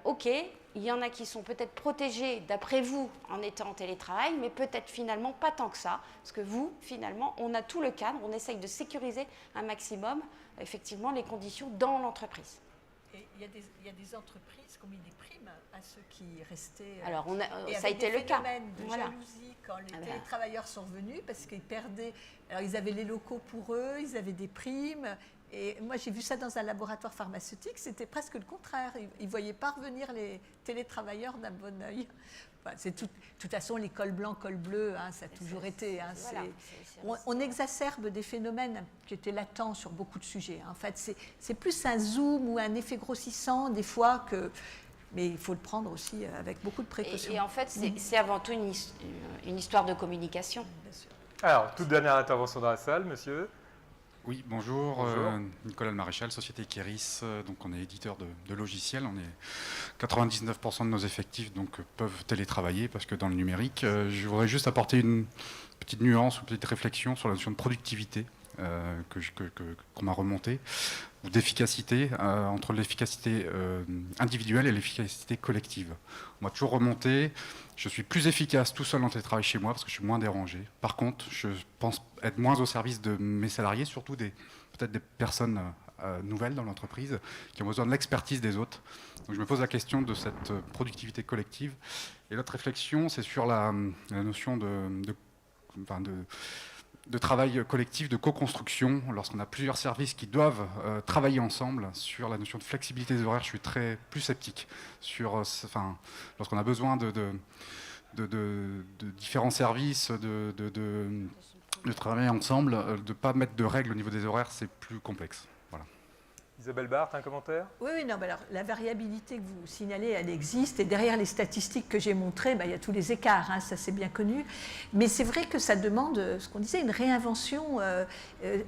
ok, il y en a qui sont peut-être protégés d'après vous en étant en télétravail, mais peut-être finalement pas tant que ça, parce que vous, finalement, on a tout le cadre, on essaye de sécuriser un maximum, effectivement, les conditions dans l'entreprise. Et il y a des entreprises qui ont mis des primes à ceux qui restaient. Alors, ça a été le cas. Il y a de jalousie quand les télétravailleurs sont revenus parce qu'ils perdaient. Alors, ils avaient les locaux pour eux, ils avaient des primes. Et moi, j'ai vu ça dans un laboratoire pharmaceutique, c'était presque le contraire. Ils ne voyaient pas revenir les télétravailleurs d'un bon oeil. Enfin, de toute façon, les cols blancs, cols bleus, ça a toujours été. On exacerbe des phénomènes qui étaient latents sur beaucoup de sujets. En fait, c'est plus un zoom ou un effet grossissant des fois que... Mais il faut le prendre aussi avec beaucoup de précautions. Et en fait, c'est avant tout une histoire de communication. Bien sûr. Alors, toute dernière intervention dans la salle, monsieur. Oui, bonjour. Bonjour. Nicolas Le Maréchal, société Kéris. Donc on est éditeur de logiciels. On est 99% de nos effectifs peuvent télétravailler parce que dans le numérique, je voudrais juste apporter une petite nuance, une petite réflexion sur la notion de productivité qu'on m'a remontée, ou d'efficacité, entre l'efficacité individuelle et l'efficacité collective. On m'a toujours remonté, je suis plus efficace tout seul en télétravail chez moi parce que je suis moins dérangé. Par contre, je pense être moins au service de mes salariés, surtout peut-être des personnes nouvelles dans l'entreprise qui ont besoin de l'expertise des autres. Donc je me pose la question de cette productivité collective. Et l'autre réflexion, c'est sur la notion de travail collectif, de co-construction, lorsqu'on a plusieurs services qui doivent travailler ensemble. Sur la notion de flexibilité des horaires, je suis plus sceptique. Lorsqu'on a besoin de différents services, de travailler ensemble, de ne pas mettre de règles au niveau des horaires, c'est plus complexe. Voilà. Isabelle Barthes, un commentaire? Oui, non, alors, la variabilité que vous signalez, elle existe. Et derrière les statistiques que j'ai montrées, il y a tous les écarts, hein, ça c'est bien connu. Mais c'est vrai que ça demande, ce qu'on disait, une réinvention.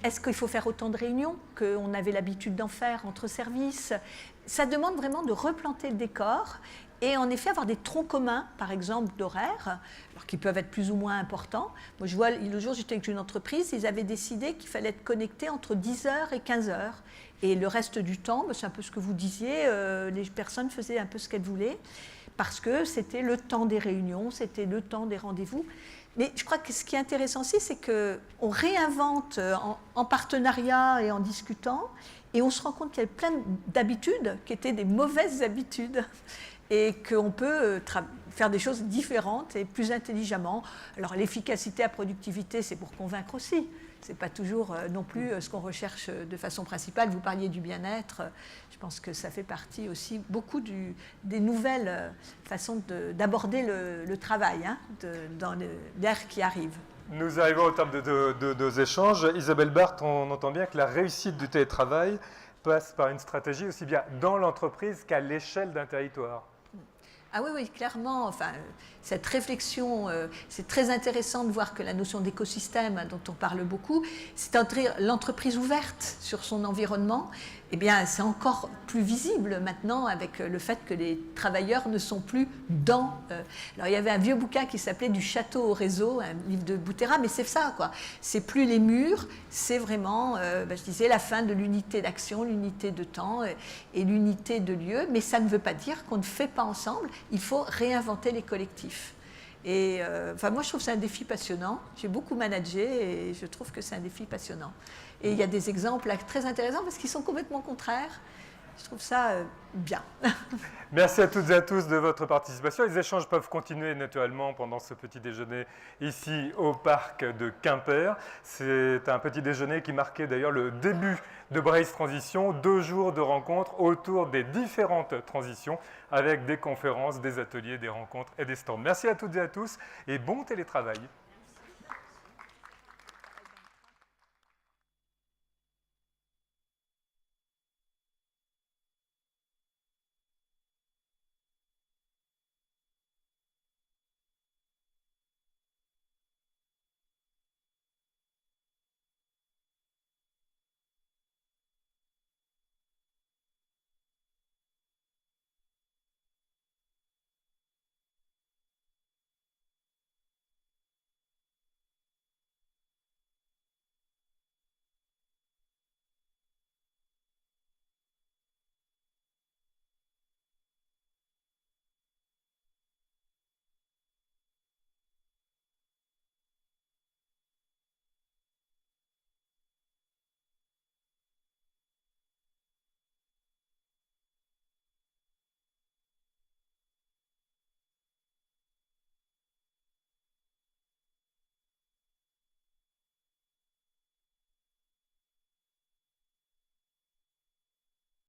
Est-ce qu'il faut faire autant de réunions qu'on avait l'habitude d'en faire entre services? Ça demande vraiment de replanter le décor. Et en effet, avoir des troncs communs, par exemple, d'horaires, alors qui peuvent être plus ou moins importants. Moi, je vois, le jour, j'étais avec une entreprise, ils avaient décidé qu'il fallait être connecté entre 10h et 15h. Et le reste du temps, c'est un peu ce que vous disiez, les personnes faisaient un peu ce qu'elles voulaient, parce que c'était le temps des réunions, c'était le temps des rendez-vous. Mais je crois que ce qui est intéressant aussi, c'est qu'on réinvente en partenariat et en discutant, et on se rend compte qu'il y a plein d'habitudes qui étaient des mauvaises habitudes, et qu'on peut faire des choses différentes et plus intelligemment. Alors l'efficacité à productivité, c'est pour convaincre aussi. Ce n'est pas toujours non plus ce qu'on recherche de façon principale. Vous parliez du bien-être. Je pense que ça fait partie aussi beaucoup des nouvelles façons d'aborder le travail, hein, dans l'ère qui arrive. Nous arrivons au terme de nos échanges. Isabelle Barthes, on entend bien que la réussite du télétravail passe par une stratégie aussi bien dans l'entreprise qu'à l'échelle d'un territoire. Ah oui, oui, clairement. Enfin, cette réflexion, c'est très intéressant de voir que la notion d'écosystème, dont on parle beaucoup, c'est-à-dire l'entreprise ouverte sur son environnement, eh bien, c'est encore plus visible maintenant avec le fait que les travailleurs ne sont plus dans... Alors, il y avait un vieux bouquin qui s'appelait « Du château au réseau », un livre de Bouttera, mais c'est ça, quoi. C'est plus les murs, c'est vraiment, je disais, la fin de l'unité d'action, l'unité de temps et l'unité de lieu, mais ça ne veut pas dire qu'on ne fait pas ensemble, il faut réinventer les collectifs. Et enfin, moi, je trouve que c'est un défi passionnant. J'ai beaucoup managé et je trouve que c'est un défi passionnant. Et il y a des exemples là, très intéressants parce qu'ils sont complètement contraires. Je trouve ça bien. Merci à toutes et à tous de votre participation. Les échanges peuvent continuer naturellement pendant ce petit déjeuner ici au parc de Quimper. C'est un petit déjeuner qui marquait d'ailleurs le début de Brace Transition, 2 jours de rencontres autour des différentes transitions avec des conférences, des ateliers, des rencontres et des stands. Merci à toutes et à tous et bon télétravail.